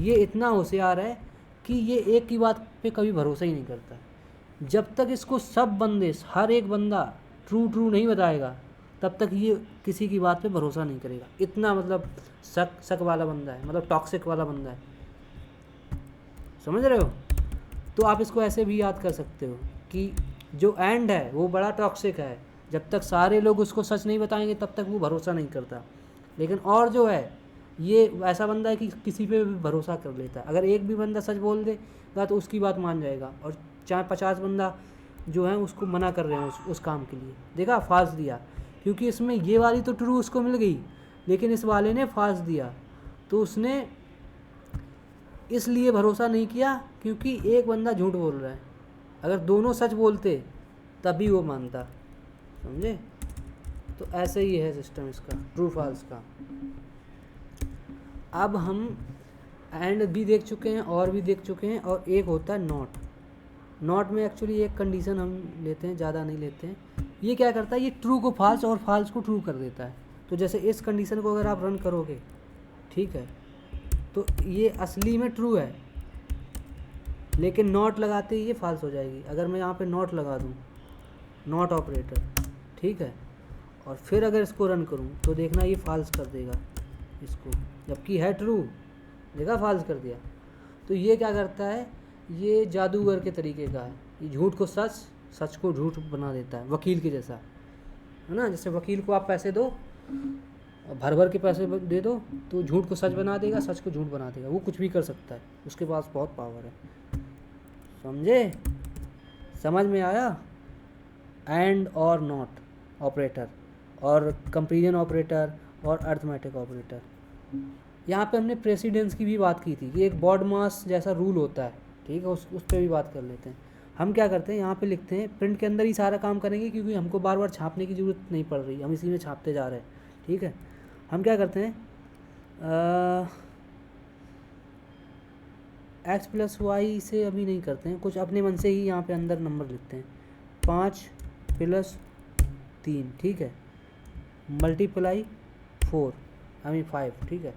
ये इतना होशियार है कि ये एक की बात पे कभी भरोसा ही नहीं करता। जब तक इसको सब बंदे, हर एक बंदा ट्रू नहीं बताएगा तब तक ये किसी की बात पे भरोसा नहीं करेगा। इतना मतलब शक वाला बंदा है, मतलब टॉक्सिक वाला बंदा है। समझ रहे हो? तो आप इसको ऐसे भी याद कर सकते हो कि जो एंड है वो बड़ा टॉक्सिक है। जब तक सारे लोग उसको सच नहीं बताएंगे तब तक वो भरोसा नहीं करता। लेकिन और जो है ये ऐसा बंदा है कि किसी पे भी भरोसा कर लेता है। अगर एक भी बंदा सच बोल देगा तो उसकी बात मान जाएगा, और 50 बंदा जो है उसको मना कर रहे हैं उस काम के लिए। देखा, फॉल्स दिया, क्योंकि इसमें ये वाली तो ट्रू उसको मिल गई, लेकिन इस वाले ने फॉल्स दिया। तो उसने इसलिए भरोसा नहीं किया क्योंकि एक बंदा झूठ बोल रहा है। अगर दोनों सच बोलते तभी वो मानता। समझे? तो ऐसे ही है सिस्टम इसका, ट्रू फॉल्स का। अब हम एंड भी देख चुके हैं और भी देख चुके हैं, और एक होता है नॉट में एक्चुअली एक कंडीशन हम लेते हैं, ज़्यादा नहीं लेते हैं। ये क्या करता है, ये ट्रू को फॉल्स और फॉल्स को ट्रू कर देता है। तो जैसे इस कंडीशन को अगर आप रन करोगे, ठीक है, तो ये असली में ट्रू है, लेकिन नॉट लगाते ही ये फॉल्स हो जाएगी। अगर मैं यहाँ पे नॉट लगा दूँ, नॉट ऑपरेटर, ठीक है, और फिर अगर इसको रन करूँ तो देखना ये फॉल्स कर देगा इसको, जबकि है ट्रू। देखा, फॉल्स कर दिया। तो ये क्या करता है, ये जादूगर के तरीके का है। ये झूठ को सच, सच को झूठ बना देता है, वकील के जैसा, है ना। जैसे वकील को आप पैसे दो, भर के पैसे दे दो, तो झूठ को सच बना देगा, सच को झूठ बना देगा। वो कुछ भी कर सकता है, उसके पास बहुत पावर है। समझे? समझ में आया? एंड और नॉट ऑपरेटर, और कंपैरिजन ऑपरेटर, और अरिथमेटिक ऑपरेटर। यहाँ पे हमने प्रेसिडेंस की भी बात की थी कि एक बॉड मास जैसा रूल होता है, ठीक है, उस पर भी बात कर लेते हैं। हम क्या करते हैं, यहाँ पे लिखते हैं, प्रिंट के अंदर ही सारा काम करेंगे क्योंकि हमको बार बार छापने की ज़रूरत नहीं पड़ रही, हम इसी में छापते जा रहे हैं, ठीक है। हम क्या करते हैं, x + y से अभी नहीं करते हैं, कुछ अपने मन से ही यहाँ पे अंदर नंबर लिखते हैं। 5 + 3, ठीक है, × 4, 5, ठीक है।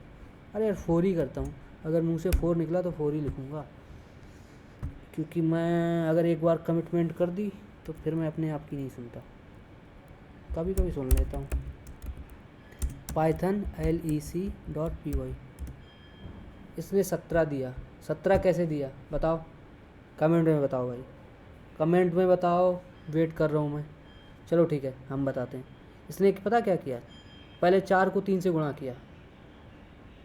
अरे यार 4 ही करता हूँ, अगर मुँह से 4 निकला तो 4 ही लिखूँगा, क्योंकि मैं अगर एक बार कमिटमेंट कर दी तो फिर मैं अपने आप की नहीं सुनता, कभी कभी सुन लेता हूँ। पाइथन lec.py, इसने 17 दिया। 17 कैसे दिया बताओ, कमेंट में बताओ भाई, कमेंट में बताओ, वेट कर रहा हूँ मैं। चलो ठीक है, हम बताते हैं। इसने पता क्या किया, पहले 4 को 3 से गुणा किया,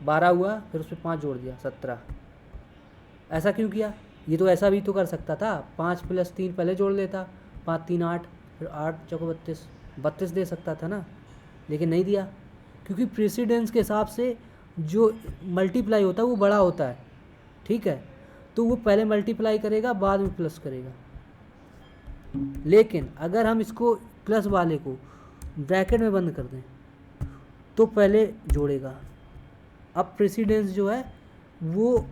12 हुआ, फिर उसमें 5 जोड़ दिया, 17। ऐसा क्यों किया? ये तो ऐसा भी तो कर सकता था, 5 + 3 पहले जोड़ लेता, 5 3 8, फिर 8 चौको 32, 32 दे सकता था ना, लेकिन नहीं दिया, क्योंकि प्रेसिडेंस के हिसाब से जो मल्टीप्लाई होता है वो बड़ा होता है, ठीक है, तो वो पहले मल्टीप्लाई करेगा बाद में प्लस करेगा। लेकिन अगर हम इसको प्लस वाले को ब्रैकेट में बंद कर दें तो पहले जोड़ेगा। अब प्रेसिडेंस जो है वो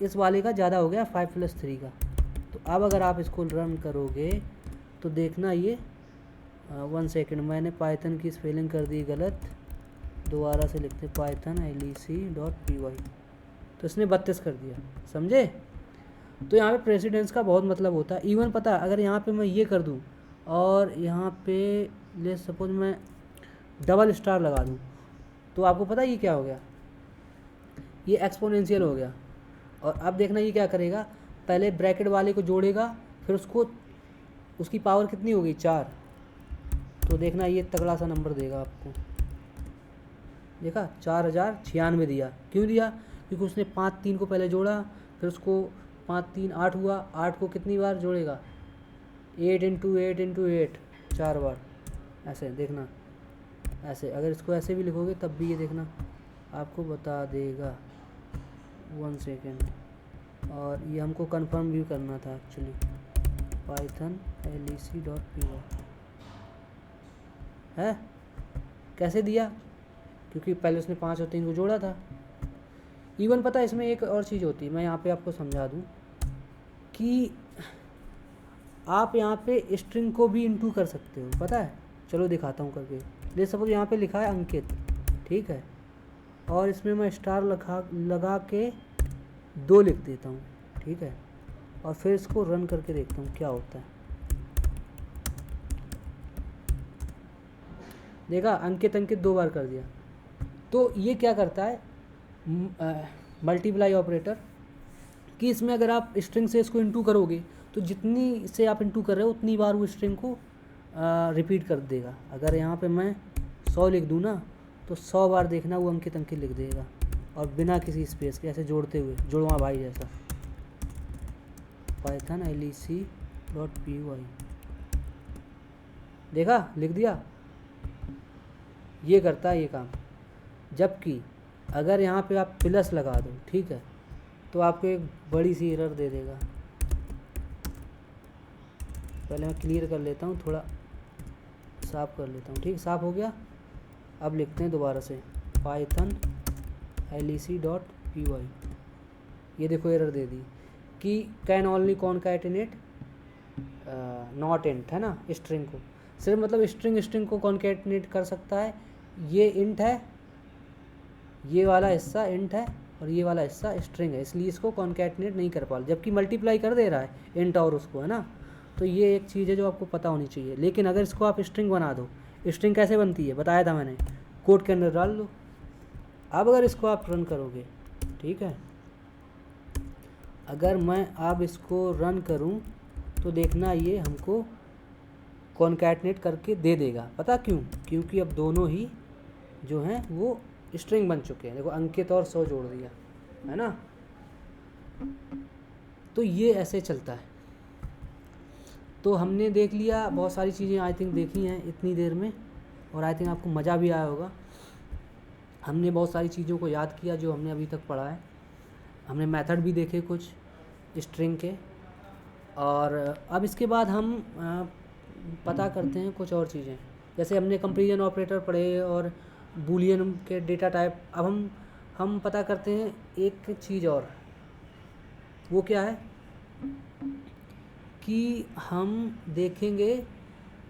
इस वाले का ज़्यादा हो गया, 5 + 3 का। तो अब अगर आप इसको रन करोगे तो देखना ये 1 सेकेंड, मैंने पाइथन की स्पेलिंग कर दी गलत, दोबारा से लिखते पाइथन lec.py, तो इसने 32 कर दिया, समझे? तो यहाँ पे प्रेसिडेंस का बहुत मतलब होता है। इवन पता है, अगर यहाँ पे मैं ये कर दूँ और यहाँ पे ले सपोज मैं डबल स्टार लगा दूँ, तो आपको पता है ये क्या हो गया, ये एक्सपोनेंशियल हो गया। और अब देखना ये क्या करेगा, पहले ब्रैकेट वाले को जोड़ेगा, फिर उसकी पावर कितनी होगी, 4, तो देखना ये तगड़ा सा नंबर देगा आपको। देखा 4096 दिया। क्यों दिया? क्योंकि उसने 5 3 को पहले जोड़ा, फिर उसको 5 3 8 हुआ, 8 को कितनी बार जोड़ेगा, 8 × 8 × 8, 4 बार। ऐसे देखना, ऐसे अगर इसको ऐसे भी लिखोगे तब भी ये देखना आपको बता देगा। 1 सेकेंड, और ये हमको कंफर्म भी करना था एक्चुअली, पाइथन lec.py है। कैसे दिया? क्योंकि पहले उसने 5 और 3 को जोड़ा था। इवन पता है इसमें एक और चीज़ होती है, मैं यहाँ पे आपको समझा दूँ कि आप यहाँ पे स्ट्रिंग को भी इंटू कर सकते हो, पता है? चलो दिखाता हूँ करके। ले सपोज यहाँ पे लिखा है अंकित, ठीक है, और इसमें मैं स्टार लगा के 2 लिख देता हूँ, ठीक है, और फिर इसको रन करके देखता हूँ क्या होता है। देखा, अंकित 2 बार कर दिया। तो ये क्या करता है मल्टीप्लाई ऑपरेटर, कि इसमें अगर आप स्ट्रिंग से इसको इंटू करोगे तो जितनी से आप इंटू कर रहे हो उतनी बार वो स्ट्रिंग को रिपीट कर देगा। अगर यहाँ पे मैं 100 लिख दूँ ना, तो 100 बार देखना वो अंकित लिख देगा, और बिना किसी स्पेस के, ऐसे जोड़ते हुए, जुड़वा भाई जैसा। पाइथन lec.py, देखा, लिख दिया, ये करता है ये काम। जबकि अगर यहाँ पे आप प्लस लगा दो, ठीक है, तो आपको एक बड़ी सी एरर दे देगा। पहले मैं क्लियर कर लेता हूँ, थोड़ा साफ कर लेता हूँ, ठीक, साफ हो गया। अब लिखते हैं दोबारा से पाइथन lec.py, ये देखो एरर दे दी कि can only concatenate not int, है ना, स्ट्रिंग को सिर्फ, मतलब स्ट्रिंग को कॉन्कैटिनेट कर सकता है। ये इंट है, ये वाला हिस्सा इंट है, और ये वाला हिस्सा स्ट्रिंग है, इसलिए इसको कॉन्कैटिनेट नहीं कर पा, जबकि मल्टीप्लाई कर दे रहा है इंट और उसको, है ना। तो ये एक चीज़ है जो आपको पता होनी चाहिए। लेकिन अगर इसको आप स्ट्रिंग बना दो, स्ट्रिंग कैसे बनती है बताया था मैंने, कोड के अंदर डाल दो। अब अगर इसको आप रन करोगे, ठीक है, अगर मैं अब इसको रन करूं तो देखना ये हमको कॉन्कैटिनेट करके दे देगा। पता क्यों? क्योंकि अब दोनों ही जो हैं वो स्ट्रिंग बन चुके हैं। देखो अंकित और 100 जोड़ दिया, है ना। तो ये ऐसे चलता है। तो हमने देख लिया, बहुत सारी चीज़ें आई थिंक देखी हैं इतनी देर में, और आई थिंक आपको मज़ा भी आया होगा। हमने बहुत सारी चीज़ों को याद किया जो हमने अभी तक पढ़ा है। हमने मेथड भी देखे कुछ स्ट्रिंग के, और अब इसके बाद हम पता करते हैं कुछ और चीज़ें। जैसे हमने कंपैरिजन ऑपरेटर पढ़े और बूलियन के डेटा टाइप। अब हम पता करते हैं एक चीज़ और, वो क्या है कि हम देखेंगे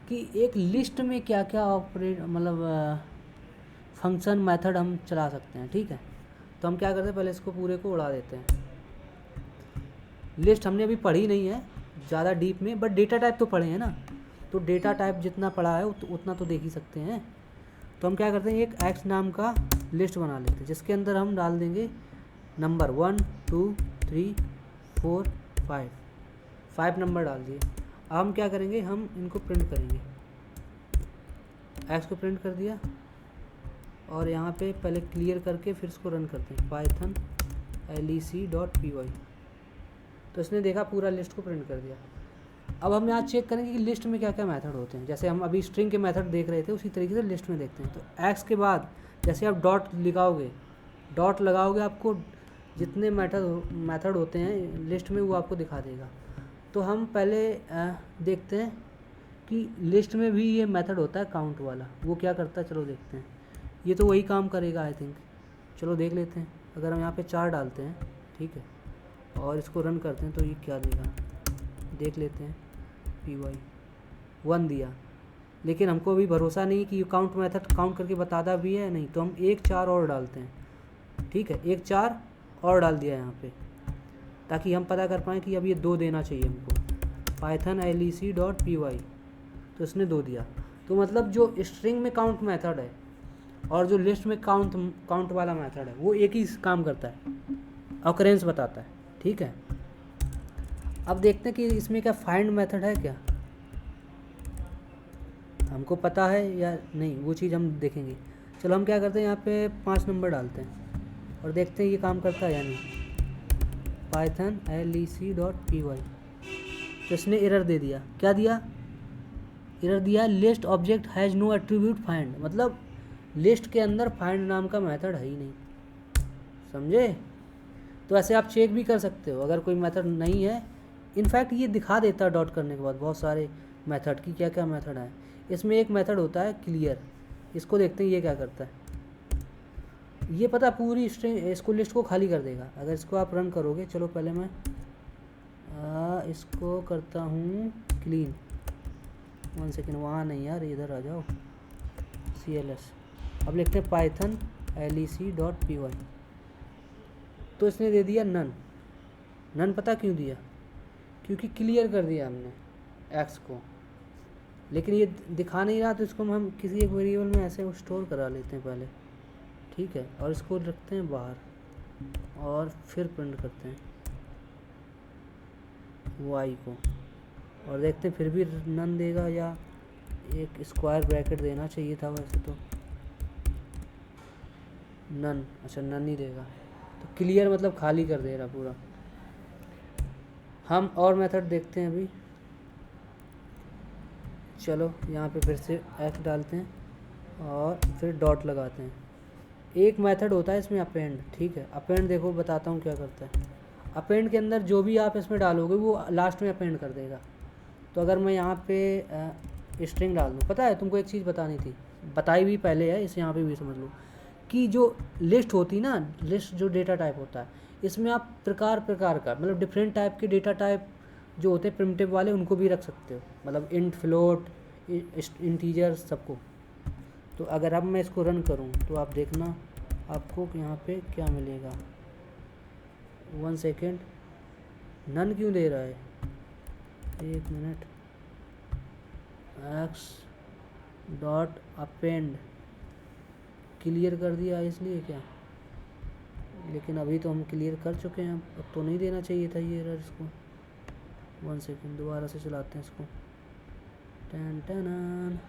कि एक लिस्ट में क्या क्या ऑपरेट, मतलब फंक्शन मेथड हम चला सकते हैं, ठीक है। तो हम क्या करते हैं, पहले इसको पूरे को उड़ा देते हैं। लिस्ट हमने अभी पढ़ी नहीं है ज़्यादा डीप में, बट डेटा टाइप तो पढ़े हैं ना, तो डेटा टाइप जितना पढ़ा है उतना तो देख ही सकते हैं। तो हम क्या करते हैं, एक एक्स नाम का लिस्ट बना लेते हैं जिसके अंदर हम डाल देंगे नंबर 1 2 3 4 5 नंबर डाल दिए। अब हम क्या करेंगे, हम इनको प्रिंट करेंगे। एक्स को प्रिंट कर दिया और यहाँ पे पहले क्लियर करके फिर इसको रन करते हैं, पाइथन lec.py। तो इसने देखा पूरा लिस्ट को प्रिंट कर दिया। अब हम यहाँ चेक करेंगे कि लिस्ट में क्या क्या मेथड होते हैं। जैसे हम अभी स्ट्रिंग के मेथड देख रहे थे उसी तरीके से लिस्ट में देखते हैं। तो एक्स के बाद जैसे आप डॉट लगाओगे आपको जितने मेथड होते हैं लिस्ट में वो आपको दिखा देगा। तो हम पहले देखते हैं कि लिस्ट में भी ये मेथड होता है काउंट वाला, वो क्या करता है चलो देखते हैं। ये तो वही काम करेगा आई थिंक, चलो देख लेते हैं। अगर हम यहाँ पे 4 डालते हैं, ठीक है, और इसको रन करते हैं तो ये क्या देगा देख लेते हैं। py 1 दिया, लेकिन हमको अभी भरोसा नहीं कि ये काउंट मेथड काउंट करके बताता भी है नहीं, तो हम 1 4 और डालते हैं। ठीक है, 1 4 और डाल दिया यहाँ पे, ताकि हम पता कर पाएँ कि अब ये 2 देना चाहिए हमको। पाइथन lec.py, तो इसने 2 दिया। तो मतलब जो स्ट्रिंग में काउंट मेथड है और जो लिस्ट में काउंट वाला मेथड है वो एक ही काम करता है, ऑकरेंस बताता है। ठीक है, अब देखते हैं कि इसमें क्या फाइंड मेथड है, क्या हमको पता है या नहीं, वो चीज़ हम देखेंगे। चलो हम क्या करते हैं, यहाँ पे 5 नंबर डालते हैं और देखते हैं ये काम करता है या नहीं। पाइथन lec.py, तो इसने एरर दे दिया। क्या दिया, एरर दिया list object has no attribute find, मतलब लिस्ट के अंदर फाइंड नाम का मेथड है ही नहीं, समझे। तो ऐसे आप चेक भी कर सकते हो अगर कोई मेथड नहीं है। इनफैक्ट ये दिखा देता है डॉट करने के बाद बहुत सारे मेथड की क्या क्या मेथड है। इसमें एक मेथड होता है क्लियर, इसको देखते हैं ये क्या करता है। ये पता पूरी स्ट्रिंग इसको लिस्ट को खाली कर देगा अगर इसको आप रन करोगे। चलो पहले मैं इसको करता हूँ क्लीन, 1 सेकेंड, वहाँ नहीं यार, इधर आ जाओ, cls। अब लिखते हैं पाइथन lec.py, तो इसने दे दिया नन। पता क्यों दिया, क्योंकि क्लियर कर दिया हमने एक्स को, लेकिन ये दिखा नहीं रहा, तो इसको हम किसी एक वेरिएबल में ऐसे स्टोर करा लेते हैं पहले। ठीक है, और इसको रखते हैं बाहर और फिर प्रिंट करते हैं y को, और देखते हैं फिर भी नन देगा या एक स्क्वायर ब्रैकेट देना चाहिए था वैसे तो। नन, अच्छा नन ही देगा, तो क्लियर मतलब खाली कर दे रहा पूरा। हम और मेथड देखते हैं अभी। चलो यहाँ पे फिर से एक्स डालते हैं और फिर डॉट लगाते हैं। एक मेथड होता है इसमें अपेंड। ठीक है, अपेंड देखो बताता हूँ क्या करता है। अपेंड के अंदर जो भी आप इसमें डालोगे वो लास्ट में अपेंड कर देगा। तो अगर मैं यहाँ पे स्ट्रिंग डाल दूँ, पता है तुमको एक चीज़ बतानी थी, बताई भी पहले है, इसे यहाँ पे भी समझ लो कि जो लिस्ट होती ना, लिस्ट जो डेटा टाइप होता है, इसमें आप प्रकार का मतलब डिफरेंट टाइप के डेटा टाइप जो होते हैं प्रिमिटिव वाले उनको भी रख सकते हो, मतलब इंट, फ्लोट, इंटीजर, सबको। तो अगर अब मैं इसको रन करूँ तो आप देखना आपको यहाँ पे क्या मिलेगा। 1 सेकेंड, नन क्यों दे रहा है, 1 minute. X dot append clear कर दिया इसलिए क्या, लेकिन अभी तो हम क्लियर कर चुके हैं, अब तो नहीं देना चाहिए था ये एरर इसको। 1 सेकेंड, दोबारा से चलाते हैं इसको। टन टन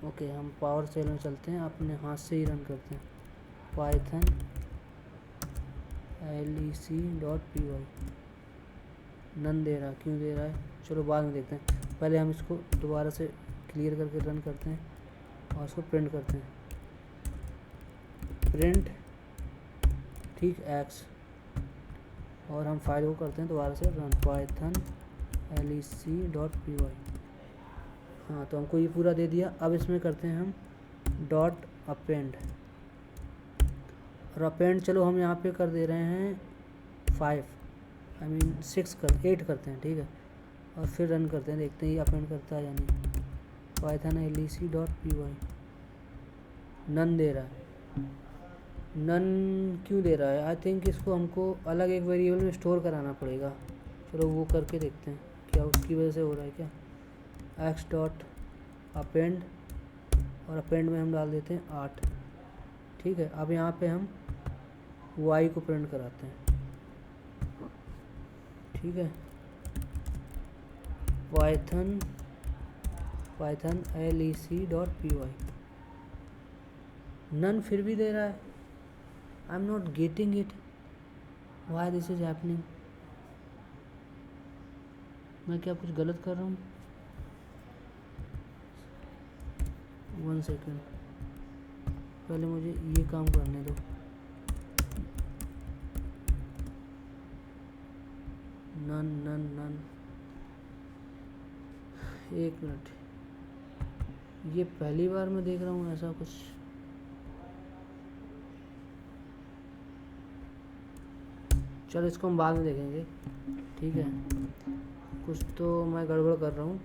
ओके, हम पावर सेल में चलते हैं, अपने हाथ से ही रन करते हैं। पाइथन lec.py, नन दे रहा, क्यों दे रहा है चलो बाद में देखते हैं। पहले हम इसको दोबारा से क्लियर करके रन करते हैं और इसको प्रिंट करते हैं। प्रिंट, ठीक, एक्स, और हम फाइल को करते हैं दोबारा से रन, पाइथन lec.py। हाँ, तो हमको ये पूरा दे दिया। अब इसमें करते हैं हम डॉट अपेंड, और अपेंड चलो हम यहाँ पे कर दे रहे हैं 8 करते हैं। ठीक है, और फिर रन करते हैं, देखते हैं ये अपेंड करता है या नहीं। पाइथन lec.py, नन दे रहा है, नन क्यों दे रहा है? आई थिंक इसको हमको अलग एक वेरिएबल में स्टोर कराना पड़ेगा। चलो वो करके देखते हैं क्या उसकी वजह से हो रहा है क्या। एक्स डॉट अपेंड, और अपेंड में हम डाल देते हैं 8। ठीक है, अब यहाँ पे हम y को प्रिंट कराते हैं। ठीक है, पाइथन lec.py। नन फिर भी दे रहा है। I am not getting it, why this is happening. मैं क्या कुछ गलत कर रहा हूँ? 1 सेकेंड, पहले मुझे ये काम करने दो। नन नन नन, एक मिनट, ये पहली बार मैं देख रहा हूँ ऐसा कुछ। चलो इसको हम बाद में देखेंगे। ठीक है, कुछ तो मैं गड़बड़ कर रहा हूँ,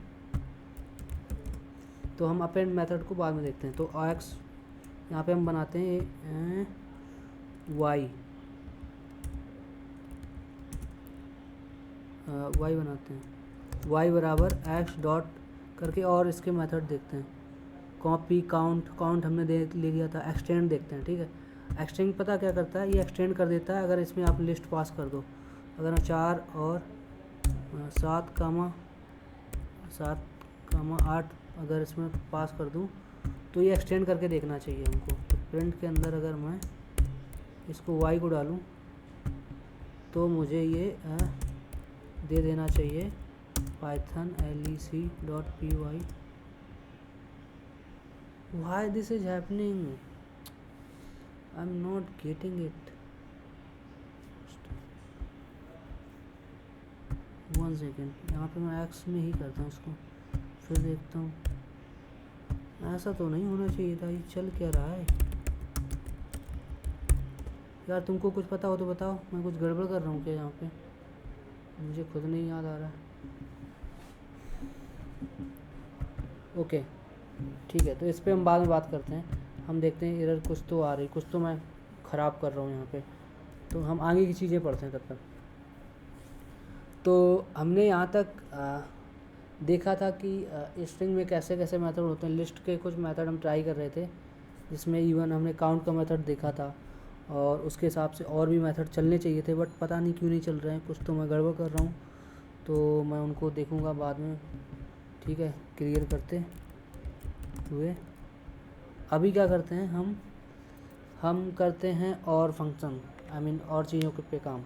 तो हम अपेंड मेथड को बाद में देखते हैं। तो एक्स यहाँ पे हम बनाते हैं वाई बनाते हैं, वाई बराबर एक्स डॉट करके, और इसके मेथड देखते हैं। कॉपी काउंट हमने ले लिया था। एक्सटेंड देखते हैं। ठीक है, एक्सटेंड पता क्या करता है, ये एक्सटेंड कर देता है अगर इसमें आप लिस्ट पास कर दो। अगर मैं 4 और 7,8 अगर इसमें पास कर दूं तो ये एक्सटेंड करके देखना चाहिए हमको। तो प्रिंट के अंदर अगर मैं इसको y को डालूं तो मुझे ये दे देना चाहिए Python lec.py। why this is happening? I'm not getting it. 1 second, यहाँ पे मैं एक्स में ही करता हूँ इसको, फिर देखता हूँ। ऐसा तो नहीं होना चाहिए था। ये चल क्या रहा है यार? तुमको कुछ पता हो तो बताओ, मैं कुछ गड़बड़ कर रहा हूँ क्या यहाँ पे? मुझे खुद नहीं याद आ रहा है। ओके ठीक है, तो इस पर हम बाद में बात करते हैं। हम देखते हैं एरर कुछ तो आ रही, कुछ तो मैं ख़राब कर रहा हूँ यहाँ पे। तो हम आगे की चीज़ें पढ़ते हैं तब तक। तो हमने यहाँ तक देखा था कि स्ट्रिंग में कैसे कैसे मेथड होते हैं। लिस्ट के कुछ मेथड हम ट्राई कर रहे थे, जिसमें इवन हमने काउंट का मेथड देखा था, और उसके हिसाब से और भी मेथड चलने चाहिए थे, बट पता नहीं क्यों नहीं चल रहे हैं। कुछ तो मैं गड़बड़ कर रहा हूँ, तो मैं उनको देखूँगा बाद में। ठीक है, क्लियर करते हुए अभी क्या करते हैं हम करते हैं और फंक्शन, आई मीन और चीज़ों के पे काम।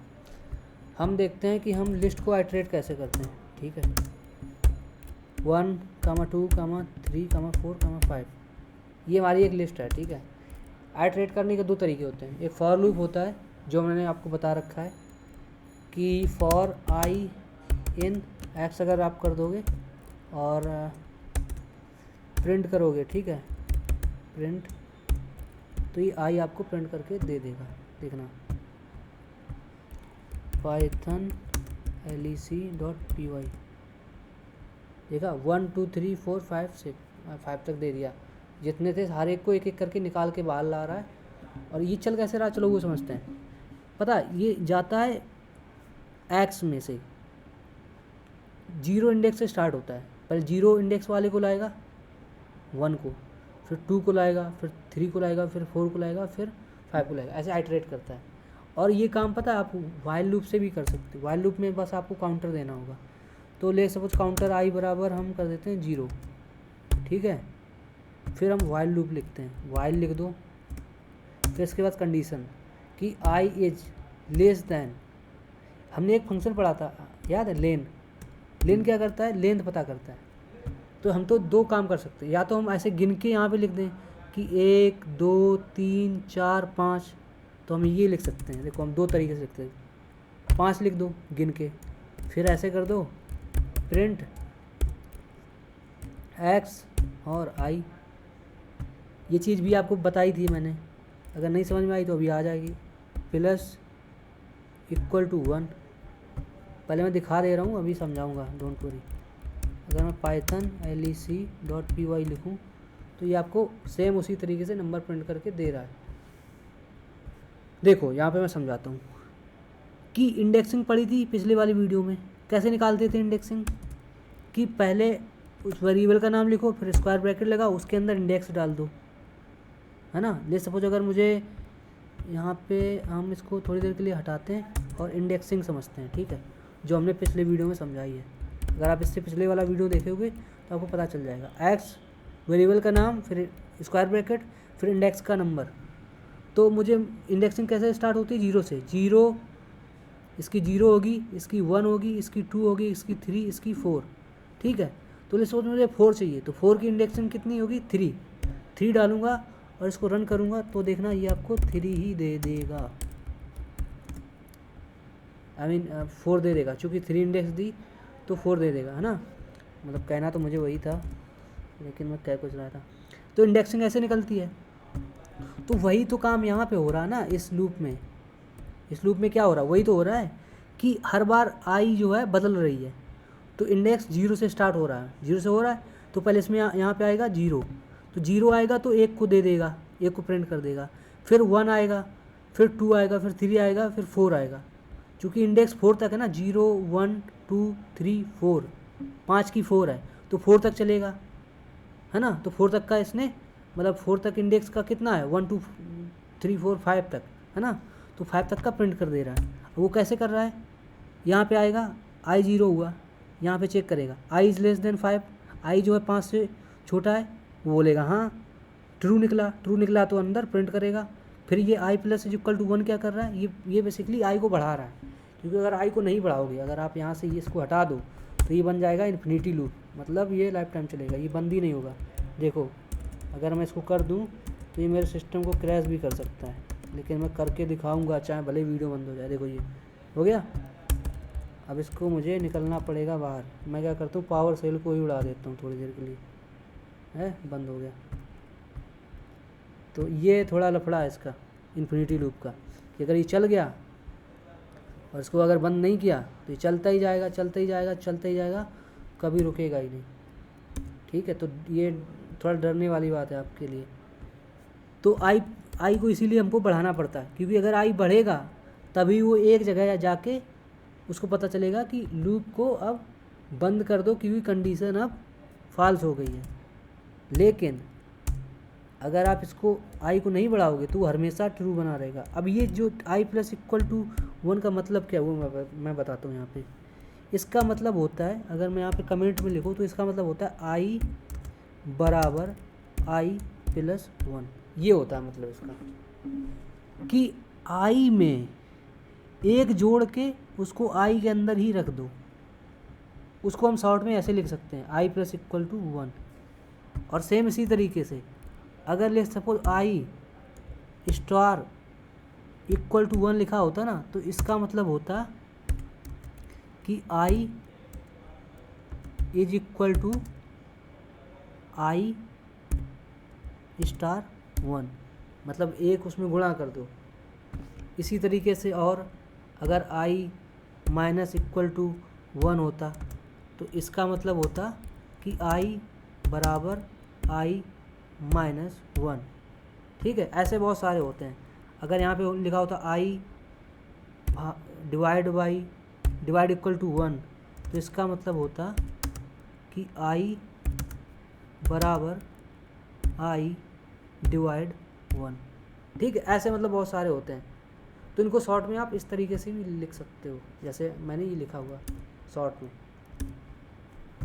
हम देखते हैं कि हम लिस्ट को आइटरेट कैसे करते हैं। ठीक है, 1, 2, 3, 4, 5, ये हमारी एक लिस्ट है। ठीक है, आइटरेट करने के 2 तरीके होते हैं। एक फॉर लूप होता है जो मैंने आपको बता रखा है कि फॉर आई इन एक्स अगर आप कर दोगे और प्रिंट करोगे, ठीक है, प्रिंट, तो ये आई आपको प्रिंट करके दे देगा। देखना, पाइथन lec.py, देखा 1 2 3 4 5 6 5 तक दे दिया। जितने थे हर एक को एक एक करके निकाल के बाहर ला रहा है। और ये चल कैसे रहा, चलो वो समझते हैं। पता, ये जाता है एक्स में से, 0 इंडेक्स से स्टार्ट होता है। पहले 0 इंडेक्स वाले को लाएगा 1 को, फिर 2 को लाएगा, फिर 3 को लाएगा, फिर 4 को लाएगा, फिर 5 को लाएगा। ऐसे आइटरेट करता है। और ये काम पता है आप वाइल लूप से भी कर सकते हो। वाइल लूप में बस आपको काउंटर देना होगा। तो ले सपोज काउंटर आई बराबर हम कर देते हैं 0। ठीक है, फिर हम वाइल लूप लिखते हैं, वाइल लिख दो, फिर इसके बाद कंडीशन कि आई इज लेस दैन। हमने एक फंक्शन पढ़ा था, याद है, लेन क्या करता है, लेंथ पता करता है। तो हम तो 2 काम कर सकते हैं, या तो हम ऐसे गिन के यहाँ पे लिख दें कि 1 2 3 4 5, तो हम ये लिख सकते हैं। देखो हम 2 तरीके से लिखते हैं। 5 लिख दो गिन के, फिर ऐसे कर दो प्रिंट एक्स और आई। ये चीज़ भी आपको बताई थी मैंने, अगर नहीं समझ में आई तो अभी आ जाएगी। प्लस इक्वल टू 1, पहले मैं दिखा दे रहा हूँ, अभी समझाऊंगा, डोंट वरी। अगर मैं पाइथन lec.py लिखूँ तो ये आपको सेम उसी तरीके से नंबर प्रिंट करके दे रहा है। देखो यहाँ पे मैं समझाता हूँ कि इंडेक्सिंग पढ़ी थी पिछले वाली वीडियो में, कैसे निकालते थे इंडेक्सिंग, कि पहले उस वेरिएबल का नाम लिखो, फिर स्क्वायर ब्रैकेट लगाओ, उसके अंदर इंडेक्स डाल दो, है ना। ले सपोज अगर मुझे यहाँ पे हम इसको थोड़ी देर के लिए हटाते हैं और इंडेक्सिंग समझते हैं, ठीक है, जो हमने पिछले वीडियो में समझाई है। अगर आप इससे पिछले वाला वीडियो देखे तो आपको पता चल जाएगा। एक्स वेरिएबल का नाम, फिर स्क्वायर ब्रैकेट, फिर इंडेक्स का नंबर। तो मुझे इंडेक्सिंग कैसे स्टार्ट होती है, 0 से। 0 इसकी 0 होगी, इसकी 1 होगी, इसकी 2 होगी, इसकी 3, इसकी 4, ठीक है। तो ले सपोज मुझे 4 चाहिए, तो 4 की इंडेक्सिंग कितनी होगी, 3 डालूंगा और इसको रन करूंगा तो देखना ये आपको 3 ही दे देगा, आई मीन 4 दे देगा, चूँकि 3 इंडेक्स दी तो 4 दे देगा, है ना। मतलब कहना तो मुझे वही था, लेकिन मैं कह कुछ रहा था। तो इंडेक्सिंग ऐसे निकलती है। तो वही तो काम यहाँ पे हो रहा है ना इस लूप में। इस लूप में क्या हो रहा है, वही तो हो रहा है कि हर बार आई जो है बदल रही है। तो इंडेक्स 0 से स्टार्ट हो रहा है, 0 से हो रहा है, तो पहले इसमें यहाँ पे आएगा 0, तो 0 आएगा तो 1 को दे देगा, 1 को प्रिंट कर देगा, फिर 1 आएगा, फिर 2 आएगा, फिर 3 आएगा, फिर 4 आएगा। चूँकि इंडेक्स 4 तक है ना, 0 1 2 3 4, 5 की 4 है तो 4 तक चलेगा, है ना। तो 4 तक का इसने मतलब 4 तक इंडेक्स का कितना है, 1 2 3 4 5 तक, है ना। तो 5 तक का प्रिंट कर दे रहा है। वो कैसे कर रहा है, यहाँ पे आएगा आई 0 हुआ, यहाँ पे चेक करेगा आई इज़ लेस देन 5, आई जो है 5 से छोटा है, वो बोलेगा हाँ, ट्रू निकला तो अंदर प्रिंट करेगा। फिर ये आई प्लस इज इक्वल टू 1 क्या कर रहा है, ये बेसिकली आई को बढ़ा रहा है। क्योंकि अगर आई को नहीं बढ़ाओगे, अगर आप यहाँ से ये इसको हटा दो तो ये बन जाएगा इन्फिनिटी लूप, मतलब ये लाइफ टाइम चलेगा, ये बंद ही नहीं होगा। देखो अगर मैं इसको कर दूँ तो ये मेरे सिस्टम को क्रैश भी कर सकता है, लेकिन मैं करके दिखाऊंगा, चाहे भले वीडियो बंद हो जाए। देखो ये हो गया। अब इसको मुझे निकलना पड़ेगा बाहर। मैं क्या करता हूँ, पावर सेल को ही उड़ा देता हूँ थोड़ी देर के लिए, है बंद हो गया। तो ये थोड़ा लफड़ा है इसका इन्फिनिटी लूप का, कि अगर ये चल गया और इसको अगर बंद नहीं किया तो ये चलता ही जाएगा, चलता ही जाएगा, चलता ही जाएगा, कभी रुकेगा ही नहीं, ठीक है। तो ये थोड़ा डरने वाली बात है आपके लिए। तो आई को इसीलिए हमको बढ़ाना पड़ता है, क्योंकि अगर आई बढ़ेगा तभी वो एक जगह जाके उसको पता चलेगा कि लूप को अब बंद कर दो, क्योंकि कंडीशन अब फॉल्स हो गई है। लेकिन अगर आप इसको आई को नहीं बढ़ाओगे तो वो हमेशा ट्रू बना रहेगा। अब ये जो आई प्लस इक्वल टू 1 का मतलब क्या, वो मैं बताता हूँ यहाँ पे। इसका मतलब होता है, अगर मैं यहाँ पे कमेंट में लिखूँ तो इसका मतलब होता है आई बराबर आई प्लस 1, ये होता है मतलब इसका, कि आई में एक जोड़ के उसको आई के अंदर ही रख दो। उसको हम शॉर्ट में ऐसे लिख सकते हैं, आई प्लस इक्वल टू 1। और सेम इसी तरीके से अगर ले suppose I star equal to 1 लिखा होता ना, तो इसका मतलब होता कि I is equal to I star 1, मतलब एक उसमें गुणा कर दो। इसी तरीके से और अगर आई माइनस इक्वल टू 1 होता तो इसका मतलब होता कि आई बराबर आई माइनस 1, ठीक है। ऐसे बहुत सारे होते हैं। अगर यहाँ पे लिखा होता आई डिवाइड इक्वल टू 1, तो इसका मतलब होता कि आई बराबर आई डिवाइड 1, ठीक है। ऐसे मतलब बहुत सारे होते हैं। तो इनको शॉर्ट में आप इस तरीके से भी लिख सकते हो, जैसे मैंने ये लिखा हुआ शॉर्ट में।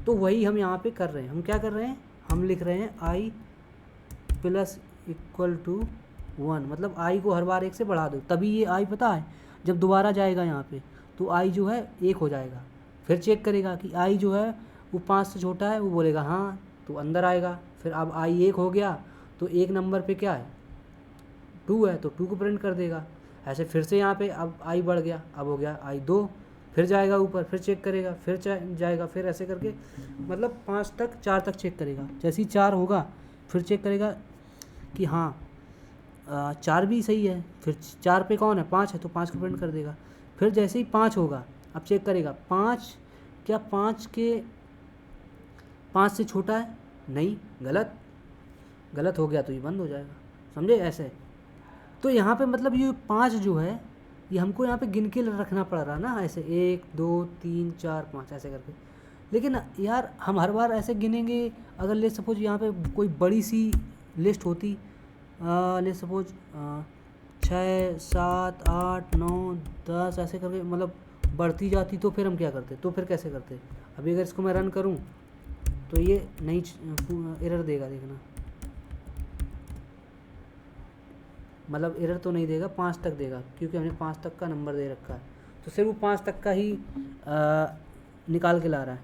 तो वही हम यहाँ पे कर रहे हैं। हम क्या कर रहे हैं, हम लिख रहे हैं आई प्लस इक्वल टू 1, मतलब आई को हर बार 1 से बढ़ा दो, तभी ये आई पता है जब दोबारा जाएगा यहाँ पे तो आई जो है 1 हो जाएगा। फिर चेक करेगा कि आई जो है वो 5 से छोटा है, वो बोलेगा हाँ, तो अंदर आएगा। फिर अब आई 1 हो गया तो 1 नंबर पे क्या है, 2 है, तो 2 को प्रिंट कर देगा। ऐसे फिर से यहाँ पे अब आई बढ़ गया, अब हो गया आई 2, फिर जाएगा ऊपर, फिर चेक करेगा, फिर जाएगा, फिर ऐसे करके मतलब 5 तक 4 तक चेक करेगा। जैसे ही 4 होगा फिर चेक करेगा कि हाँ 4 भी सही है, फिर 4 पे कौन है, 5 है, तो 5 को प्रिंट कर देगा। फिर जैसे ही 5 होगा अब चेक करेगा 5 क्या 5 से छोटा है, नहीं, गलत हो गया तो ये बंद हो जाएगा, समझे ऐसे। तो यहाँ पे मतलब ये 5 जो है ये हमको यहाँ पे गिन के रखना पड़ रहा ना, ऐसे 1 2 3 4 5 ऐसे करके। लेकिन यार हम हर बार ऐसे गिनेंगे, अगर ले सपोज यहाँ पे कोई बड़ी सी लिस्ट होती, ले सपोज 6 7 8 9 10 ऐसे करके मतलब बढ़ती जाती, तो फिर हम क्या करते, तो फिर कैसे करते। अभी अगर इसको मैं रन करूँ तो ये नहीं एरर देगा, देखना मतलब एरर तो नहीं देगा, 5 तक देगा क्योंकि हमने 5 तक का नंबर दे रखा है, तो सिर्फ वो 5 तक का ही निकाल के ला रहा है।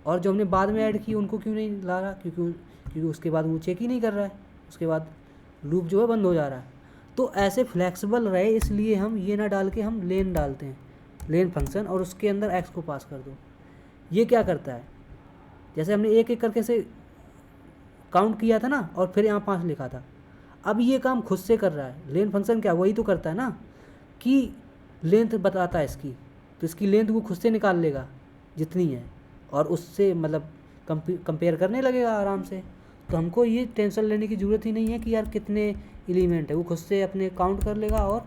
और जो हमने बाद में ऐड की उनको क्यों नहीं ला रहा, क्योंकि उसके बाद वो चेक ही नहीं कर रहा है, उसके बाद लूप जो है बंद हो जा रहा है। तो ऐसे फ्लेक्सिबल रहे इसलिए हम ये ना डाल के हम लेन डालते हैं, लेन फंक्शन, और उसके अंदर एक्स को पास कर दो। ये क्या करता है, जैसे हमने एक एक करके से काउंट किया था ना और फिर यहाँ 5 लिखा था, अब ये काम खुद से कर रहा है। लेन फंक्शन क्या वही तो करता है ना कि लेंथ बताता है इसकी, तो इसकी लेंथ वो खुद से निकाल लेगा जितनी है, और उससे मतलब कंपेयर करने लगेगा आराम से। तो हमको ये टेंशन लेने की ज़रूरत ही नहीं है कि यार कितने एलिमेंट है, वो खुद से अपने काउंट कर लेगा और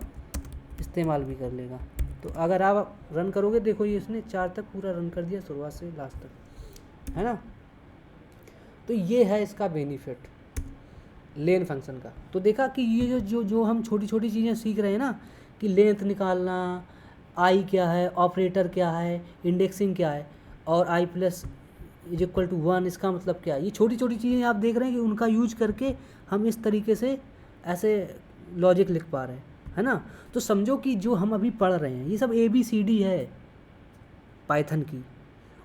इस्तेमाल भी कर लेगा। तो अगर आप रन करोगे, देखो ये इसने 4 तक पूरा रन कर दिया, शुरुआत से लास्ट तक, है ना। तो ये है इसका बेनिफिट लेन फंक्शन का। तो देखा कि ये जो हम छोटी छोटी चीज़ें सीख रहे हैं ना, कि लेंथ निकालना, आई क्या है, ऑपरेटर क्या है, इंडेक्सिंग क्या है, और आई प्लस इज इक्वल टू 1 इसका मतलब क्या है, ये छोटी छोटी चीज़ें आप देख रहे हैं कि उनका यूज करके हम इस तरीके से ऐसे लॉजिक लिख पा रहे हैं, है ना। तो समझो कि जो हम अभी पढ़ रहे हैं ये सब ABCD है पाइथन की,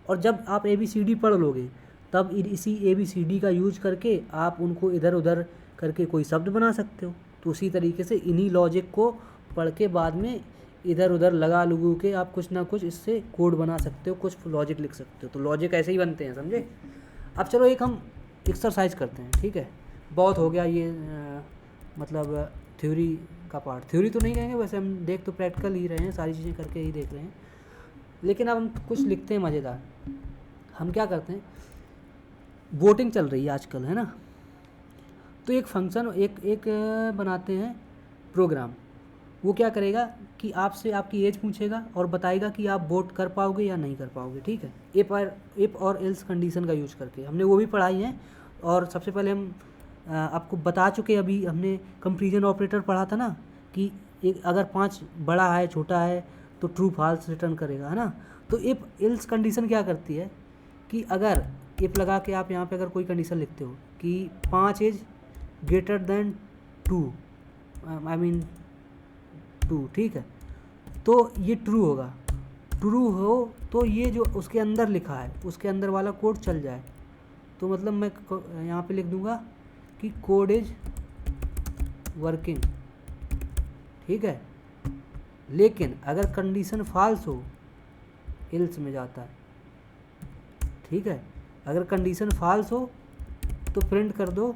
और जब आप ABCD पढ़ लोगे तब इसी ABCD का यूज करके आप उनको इधर उधर करके कोई शब्द बना सकते हो। तो उसी तरीके से इन्हीं लॉजिक को पढ़ के बाद में इधर उधर लगा लुगू के आप कुछ ना कुछ इससे कोड बना सकते हो, कुछ लॉजिक लिख सकते हो। तो लॉजिक ऐसे ही बनते हैं, समझे। अब चलो एक हम एक्सरसाइज करते हैं, ठीक है। बहुत हो गया ये मतलब थ्योरी का पार्ट, थ्योरी तो नहीं कहेंगे वैसे, हम देख तो प्रैक्टिकल ही रहे हैं, सारी चीज़ें करके ही देख रहे हैं। लेकिन अब हम कुछ लिखते हैं मज़ेदार। हम क्या करते हैं, वोटिंग चल रही है आजकल, है ना। तो एक फंक्शन एक बनाते हैं प्रोग्राम। वो क्या करेगा कि आपसे आपकी एज पूछेगा और बताएगा कि आप वोट कर पाओगे या नहीं कर पाओगे, ठीक है। इफ और एल्स कंडीशन का यूज करके हमने वो भी पढ़ाई है। और सबसे पहले हम आपको बता चुके, अभी हमने कंपैरिजन ऑपरेटर पढ़ा था ना, कि एक अगर 5 बड़ा है छोटा है तो ट्रू फॉल्स रिटर्न करेगा, है ना। तो इफ एल्स कंडीशन क्या करती है कि अगर इफ लगा के आप यहाँ पे अगर कोई कंडीशन लिखते हो कि 5 is greater then 2, I mean 2, ठीक है, तो ये ट्रू होगा। ट्रू हो तो ये जो उसके अंदर लिखा है उसके अंदर वाला कोड चल जाए। तो मतलब मैं यहाँ पे लिख दूंगा कि कोड इज वर्किंग, ठीक है। लेकिन अगर कंडीशन फॉल्स हो एल्स में जाता है, ठीक है। अगर कंडीशन फॉल्स हो तो प्रिंट कर दो,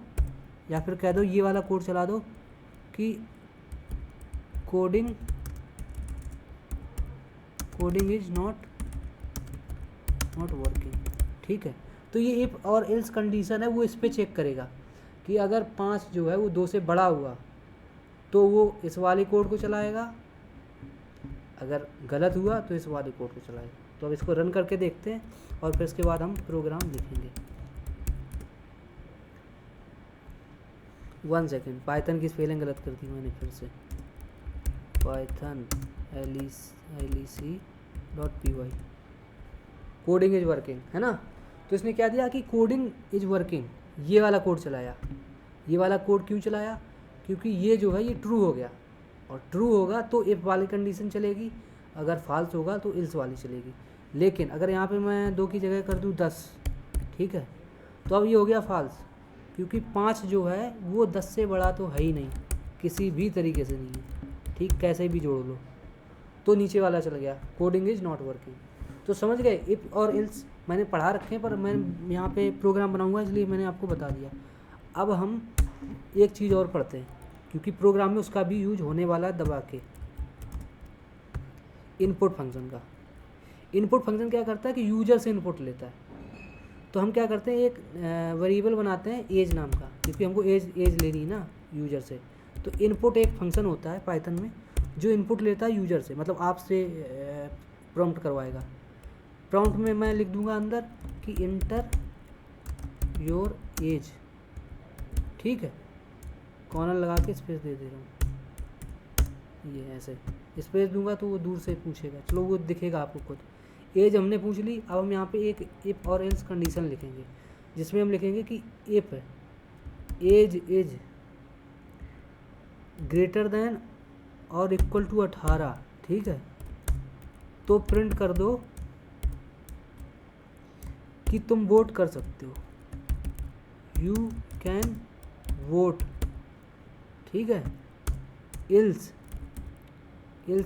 या फिर कह दो ये वाला कोड चला दो कि कोडिंग इज नॉट वर्किंग, ठीक है। तो ये इफ और एल्स कंडीशन है, वो इस पे चेक करेगा कि अगर 5 जो है वो 2 से बड़ा हुआ तो वो इस वाले कोड को चलाएगा, अगर गलत हुआ तो इस वाले कोड को चलाएगा। तो अब इसको रन करके देखते हैं और फिर इसके बाद हम प्रोग्राम लिखेंगे। 1 सेकेंड, पाइथन की स्पेलिंग गलत कर दी मैंने फिर से। Python lec.py, coding is working, है ना। तो इसने क्या दिया कि कोडिंग इज वर्किंग, ये वाला कोड चलाया। ये वाला कोड क्यों चलाया, क्योंकि ये जो है ये ट्रू हो गया, और ट्रू होगा तो इफ वाली कंडीशन चलेगी, अगर फॉल्स होगा तो इल्स वाली चलेगी। लेकिन अगर यहाँ पे मैं 2 की जगह कर दूँ 10, ठीक है, तो अब ये हो गया फॉल्स, क्योंकि 5 जो है वो 10 से बड़ा तो है ही नहीं, किसी भी तरीके से नहीं है, ठीक, कैसे भी जोड़ लो। तो नीचे वाला चल गया कोडिंग इज नॉट वर्किंग। तो समझ गए, इफ और इल्स मैंने पढ़ा रखे हैं, पर मैं यहाँ पे प्रोग्राम बनाऊंगा इसलिए मैंने आपको बता दिया। अब हम एक चीज़ और पढ़ते हैं, क्योंकि प्रोग्राम में उसका भी यूज होने वाला है, दबा के। इनपुट फंक्शन का, इनपुट फंक्शन क्या करता है कि यूजर से इनपुट लेता है। तो हम क्या करते हैं, एक वेरिएबल बनाते हैं एज नाम का, क्योंकि हमको एज लेनी है ना यूजर से। तो इनपुट एक फंक्शन होता है पाइथन में जो इनपुट लेता है यूजर से, मतलब आपसे प्रॉम्प्ट करवाएगा। प्रॉम्प्ट में मैं लिख दूंगा अंदर कि इंटर योर एज, ठीक है, कॉर्नर लगा के स्पेस दे रहा हूँ, ये ऐसे स्पेस दूंगा तो वो दूर से पूछेगा, चलो वो दिखेगा आपको खुद। एज हमने पूछ ली, अब हम यहाँ पे एक इफ और एल्स कंडीशन लिखेंगे जिसमें हम लिखेंगे कि if age is greater than और इक्वल टू 18, ठीक है, तो प्रिंट कर दो कि तुम वोट कर सकते हो, यू कैन वोट, ठीक है। इल्स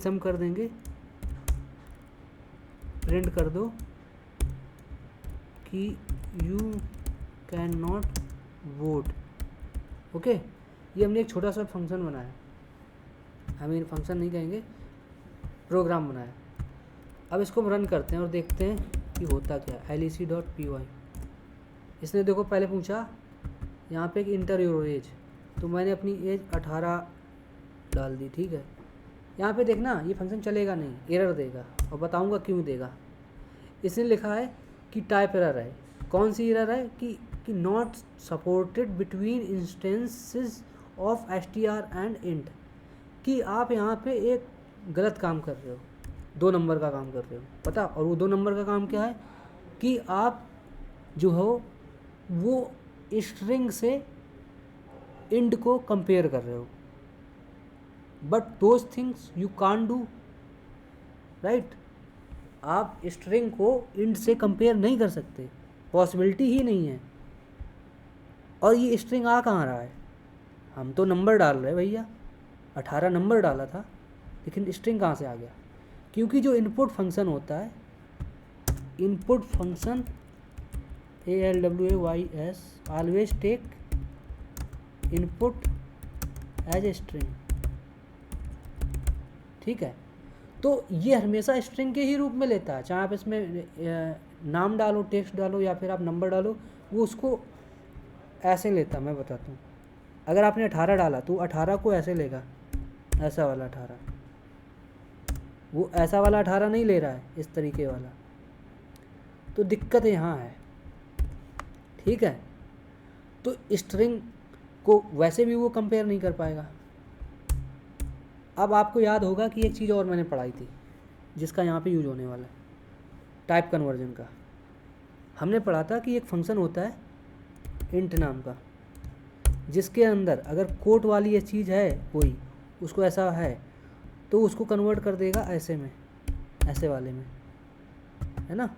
हम कर देंगे प्रिंट कर दो कि you can not vote, okay. ये हमने एक छोटा सा फंक्शन बनाया, हम इन फंक्शन नहीं कहेंगे, प्रोग्राम बनाया। अब इसको हम रन करते हैं और देखते हैं कि होता क्या है। lec.py, इसने देखो पहले पूछा यहाँ पे कि इंटर योर एज, तो मैंने अपनी एज 18 डाल दी, ठीक है। यहाँ पे देखना ये फंक्शन चलेगा नहीं, एरर देगा और बताऊँगा क्यों देगा। इसने लिखा है कि टाइप एरर है, कौन सी एरर है कि not supported between instances of str and int, कि आप यहाँ पे एक गलत काम कर रहे हो, 2 नंबर का काम कर रहे हो, पता। और वो 2 नंबर का काम क्या है कि आप जो हो वो स्ट्रिंग से इंड को कंपेयर कर रहे हो, but those things you can do, right. आप स्ट्रिंग को इंड से कंपेयर नहीं कर सकते, पॉसिबिलिटी ही नहीं है। और ये स्ट्रिंग आ कहाँ रहा है, हम तो नंबर डाल रहे हैं भैया, 18 नंबर डाला था, लेकिन स्ट्रिंग कहाँ से आ गया? क्योंकि जो इनपुट फंक्शन होता है, input function ALWAYS always take input as a string, ठीक है। तो ये हमेशा स्ट्रिंग के ही रूप में लेता है, चाहे आप इसमें नाम डालो, टेक्स्ट डालो या फिर आप नंबर डालो, वो उसको ऐसे लेता। मैं बताता हूँ, अगर आपने 18 डाला तो 18 को ऐसे लेगा, ऐसा वाला 18, वो ऐसा वाला 18 नहीं ले रहा है, इस तरीके वाला। तो दिक्कत यहाँ है, ठीक है। तो स्ट्रिंग को वैसे भी वो कंपेयर नहीं कर पाएगा। अब आपको याद होगा कि एक चीज़ और मैंने पढ़ाई थी जिसका यहाँ पे यूज होने वाला है, टाइप कन्वर्जन का। हमने पढ़ा था कि एक फंक्शन होता है इंट नाम का, जिसके अंदर अगर कोट वाली ये चीज़ है कोई, उसको ऐसा है तो उसको कन्वर्ट कर देगा ऐसे में, ऐसे वाले में, है ना।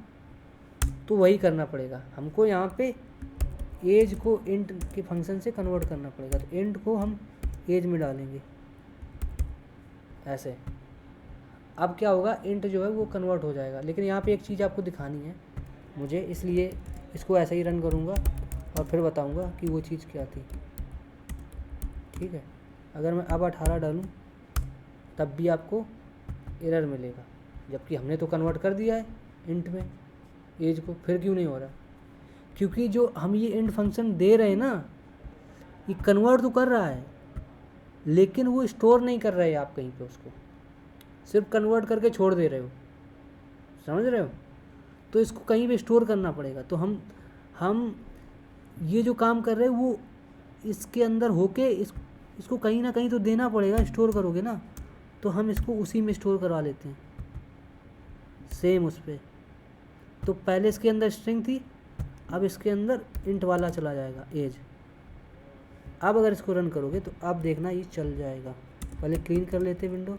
तो वही करना पड़ेगा हमको, यहाँ पे एज को इंट के फंक्शन से कन्वर्ट करना पड़ेगा। तो इंट को हम एज में डालेंगे ऐसे। अब क्या होगा, इंट जो है वो कन्वर्ट हो जाएगा। लेकिन यहाँ पे एक चीज़ आपको दिखानी है मुझे, इसलिए इसको ऐसे ही रन करूँगा और फिर बताऊँगा कि वो चीज़ क्या थी, ठीक है। अगर मैं अब 18 डालूँ तब भी आपको एरर मिलेगा, जबकि हमने तो कन्वर्ट कर दिया है इंट में एज को, फिर क्यों नहीं हो रहा? क्योंकि जो हम ये इंट फंक्शन दे रहे हैं ना, ये कन्वर्ट तो कर रहा है लेकिन वो स्टोर नहीं कर रहे हैं आप कहीं पे, उसको सिर्फ कन्वर्ट करके छोड़ दे रहे हो, समझ रहे हो। तो इसको कहीं पे स्टोर करना पड़ेगा। तो हम ये जो काम कर रहे हैं वो इसके अंदर होके इसको कहीं ना कहीं तो देना पड़ेगा, स्टोर करोगे ना। तो हम इसको उसी में स्टोर करवा लेते हैं, सेम उस पर। तो पहले इसके अंदर स्ट्रिंग थी, अब इसके अंदर इंट वाला चला जाएगा एज। अब अगर इसको रन करोगे तो आप देखना ये चल जाएगा। पहले क्लीन कर लेते विंडो,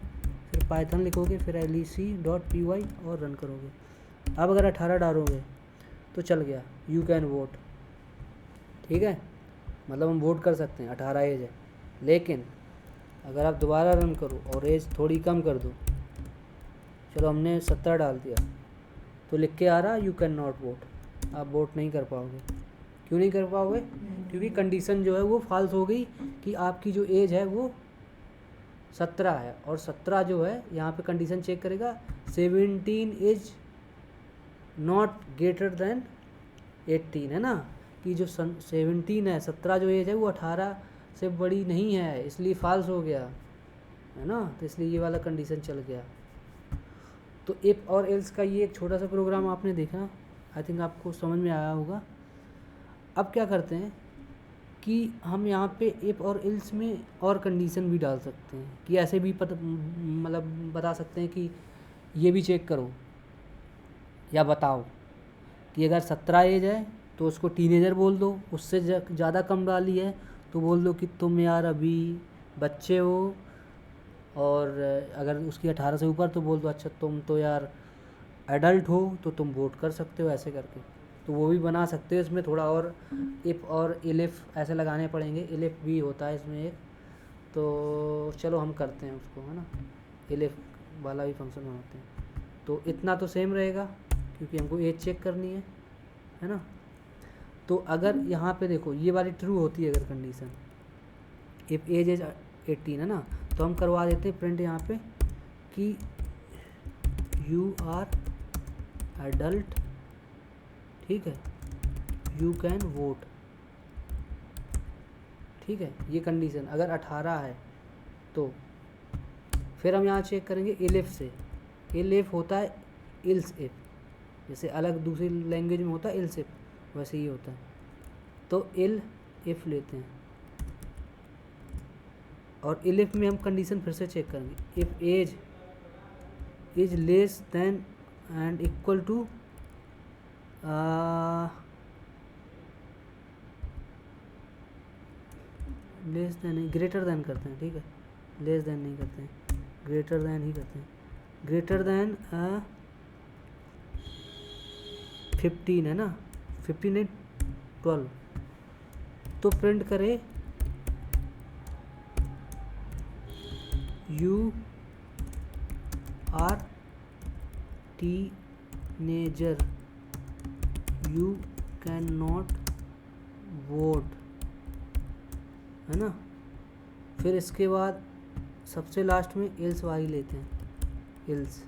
फिर पाइथन लिखोगे, फिर lec.py और रन करोगे। अब अगर 18 डालोगे तो चल गया, यू कैन वोट, ठीक है, मतलब हम वोट कर सकते हैं, 18 एज है। लेकिन अगर आप दोबारा रन करो और एज थोड़ी कम कर दो, चलो हमने 17 डाल दिया, तो लिख के आ रहा यू कैन नॉट वोट, आप वोट नहीं कर पाओगे। क्यों नहीं कर पाओगे? क्योंकि कंडीशन जो है वो फॉल्स हो गई कि आपकी जो एज है वो 17 है, और 17 जो है यहाँ पे कंडीशन चेक करेगा 17 इज नॉट ग्रेटर देन 18, है ना, कि जो 17 है, 17 जो एज है वो 18 से बड़ी नहीं है, इसलिए फॉल्स हो गया है ना, तो इसलिए ये वाला कंडीशन चल गया। तो इफ़ और एल्स का ये एक छोटा सा प्रोग्राम आपने देखा, आई थिंक आपको समझ में आया होगा। अब क्या करते हैं कि हम यहाँ पे इफ़ और एल्स में और कंडीशन भी डाल सकते हैं, कि ऐसे भी मतलब बता सकते हैं कि ये भी चेक करो या बताओ कि अगर 17 एज है तो उसको टीनेजर बोल दो, उससे ज़्यादा कम वाली है तो बोल दो कि तुम यार अभी बच्चे हो, और अगर उसकी 18 से ऊपर तो बोल दो अच्छा तुम तो यार एडल्ट हो, तो तुम वोट कर सकते हो, ऐसे करके। तो वो भी बना सकते हो। इसमें थोड़ा और इफ़ और इलिफ ऐसे लगाने पड़ेंगे, इलिफ भी होता है इसमें एक, तो चलो हम करते हैं उसको, है ना, इलिफ वाला भी फंक्शन बनाते हैं। तो इतना तो सेम रहेगा क्योंकि हमको एज चेक करनी है ना। तो अगर यहाँ पे देखो ये वाली ट्रू होती है अगर कंडीशन, इफ़ एज इज 18 है ना, तो हम करवा देते हैं प्रिंट यहाँ पे कि यू आर एडल्ट, ठीक है, यू कैन वोट, ठीक है। ये कंडीशन अगर 18 है तो फिर हम यहाँ चेक करेंगे इलिफ से। इलिफ होता है इल्स इफ, जैसे अलग दूसरी लैंग्वेज में होता है इल्स इफ, वैसे ही होता है। तो इल इफ लेते हैं और इलिफ में हम कंडीशन फिर से चेक करेंगे। If age is less than and equal to less than नहीं, ग्रेटर देन करते हैं, ठीक है, लेस देन नहीं करते हैं, ग्रेटर देन ही करते हैं। ग्रेटर देन 15 है ना, 15 नहीं 12, तो प्रिंट करे you are teenager, you can not vote, है ना। फिर इसके बाद सबसे लास्ट में एल्स वाली लेते हैं, एल्स,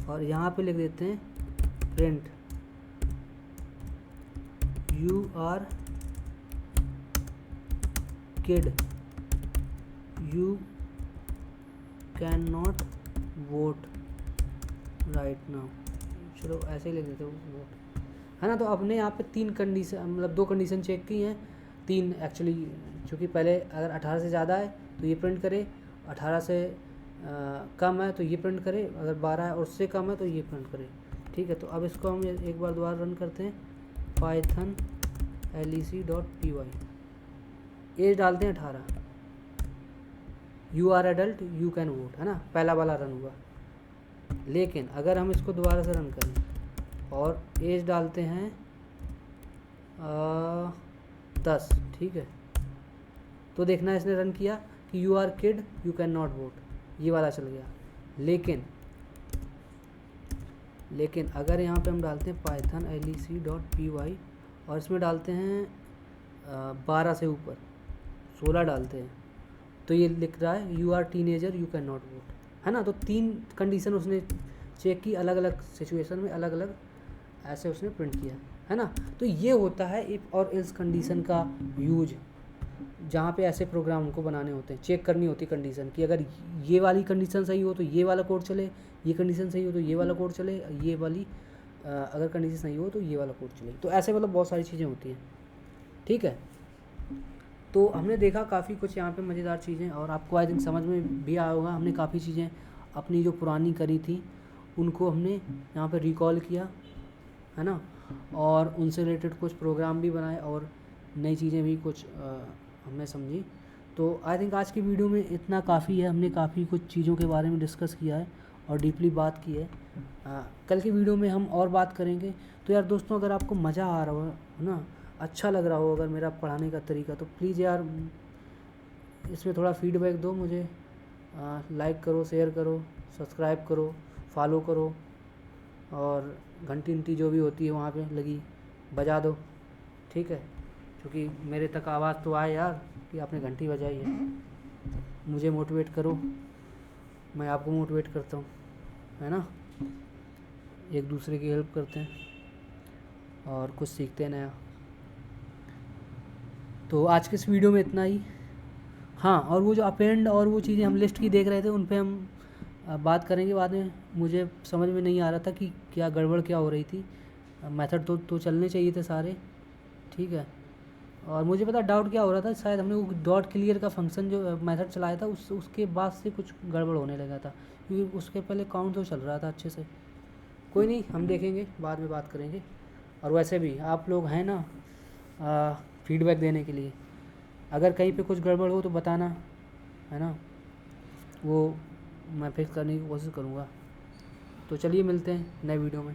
और यहाँ पे लिख देते हैं print you are kid, you can not vote right now. चलो ऐसे ही लिख देते हो वोट, है ना। तो अपने यहाँ पे 3 कंडीशन, मतलब 2 कंडीशन चेक की हैं, 3 एक्चुअली, क्योंकि पहले अगर 18 से ज़्यादा है तो ये प्रिंट करे, 18 से कम है तो ये प्रिंट करे, अगर 12 है और उससे कम है तो ये प्रिंट करे, ठीक है। तो अब इसको हम एक बार दोबारा रन करते हैं, python lec.py, एज डालते हैं 18, you are adult you can vote, है ना, पहला वाला रन हुआ। लेकिन अगर हम इसको दोबारा से रन करें और एज डालते हैं 10, ठीक है, तो देखना इसने रन किया कि you are kid you can not vote, ये वाला चल गया। लेकिन अगर यहाँ पे हम डालते हैं python lec.py और इसमें डालते हैं 12 से ऊपर 16 डालते हैं, तो ये लिख रहा है you are teenager you can not vote, है ना। तो 3 कंडीशन उसने चेक की, अलग अलग सिचुएशन में अलग अलग ऐसे उसने प्रिंट किया, है ना। तो ये होता है इफ़ और एल्स कंडीशन का यूज, जहाँ पे ऐसे प्रोग्राम उनको बनाने होते हैं, चेक करनी होती कंडीशन कि अगर ये वाली कंडीशन सही हो तो ये वाला कोड चले, ये कंडीशन सही हो तो ये वाला कोड चले, ये वाली अगर कंडीशन सही हो तो ये वाला कोड चले। तो ऐसे मतलब बहुत सारी चीज़ें होती हैं, ठीक है। तो हमने देखा काफ़ी कुछ यहाँ पे मज़ेदार चीज़ें, और आपको आई थिंक समझ में भी आया होगा। हमने काफ़ी चीज़ें अपनी जो पुरानी करी थी उनको हमने यहाँ पे रिकॉल किया, है ना, और उनसे रिलेटेड कुछ प्रोग्राम भी बनाए और नई चीज़ें भी कुछ हमने समझी। तो आई थिंक आज की वीडियो में इतना काफ़ी है, हमने काफ़ी कुछ चीज़ों के बारे में डिस्कस किया है और डीपली बात की है। कल की वीडियो में हम और बात करेंगे। तो यार दोस्तों, अगर आपको मज़ा आ रहा हो ना, अच्छा लग रहा हो अगर मेरा पढ़ाने का तरीका, तो प्लीज़ यार इसमें थोड़ा फीडबैक दो मुझे, लाइक करो, शेयर करो, सब्सक्राइब करो, फॉलो करो, और घंटी जो भी होती है वहाँ पे लगी बजा दो, ठीक है, क्योंकि मेरे तक आवाज़ तो आए यार कि आपने घंटी बजाई है। मुझे मोटिवेट करो, मैं आपको मोटिवेट करता हूँ, है ना। एक दूसरे की हेल्प करते हैं और कुछ सीखते हैं नया। तो आज के इस वीडियो में इतना ही। हाँ, और वो जो अपेंड और वो चीज़ें हम लिस्ट की देख रहे थे उन पे हम बात करेंगे बाद में। मुझे समझ में नहीं आ रहा था कि क्या गड़बड़ क्या हो रही थी। मेथड तो चलने चाहिए थे सारे, ठीक है। और मुझे पता डाउट क्या हो रहा था, शायद हमने वो डॉट क्लियर का फंक्शन जो मेथड चलाया था उसके बाद से कुछ गड़बड़ होने लगा था, क्योंकि उसके पहले काउंट तो चल रहा था अच्छे से। कोई नहीं, हम देखेंगे, बाद में बात करेंगे। और वैसे भी आप लोग हैं ना फीडबैक देने के लिए, अगर कहीं पे कुछ गड़बड़ हो तो बताना, है ना, वो मैं फिक्स करने की कोशिश करूँगा। तो चलिए मिलते हैं नए वीडियो में।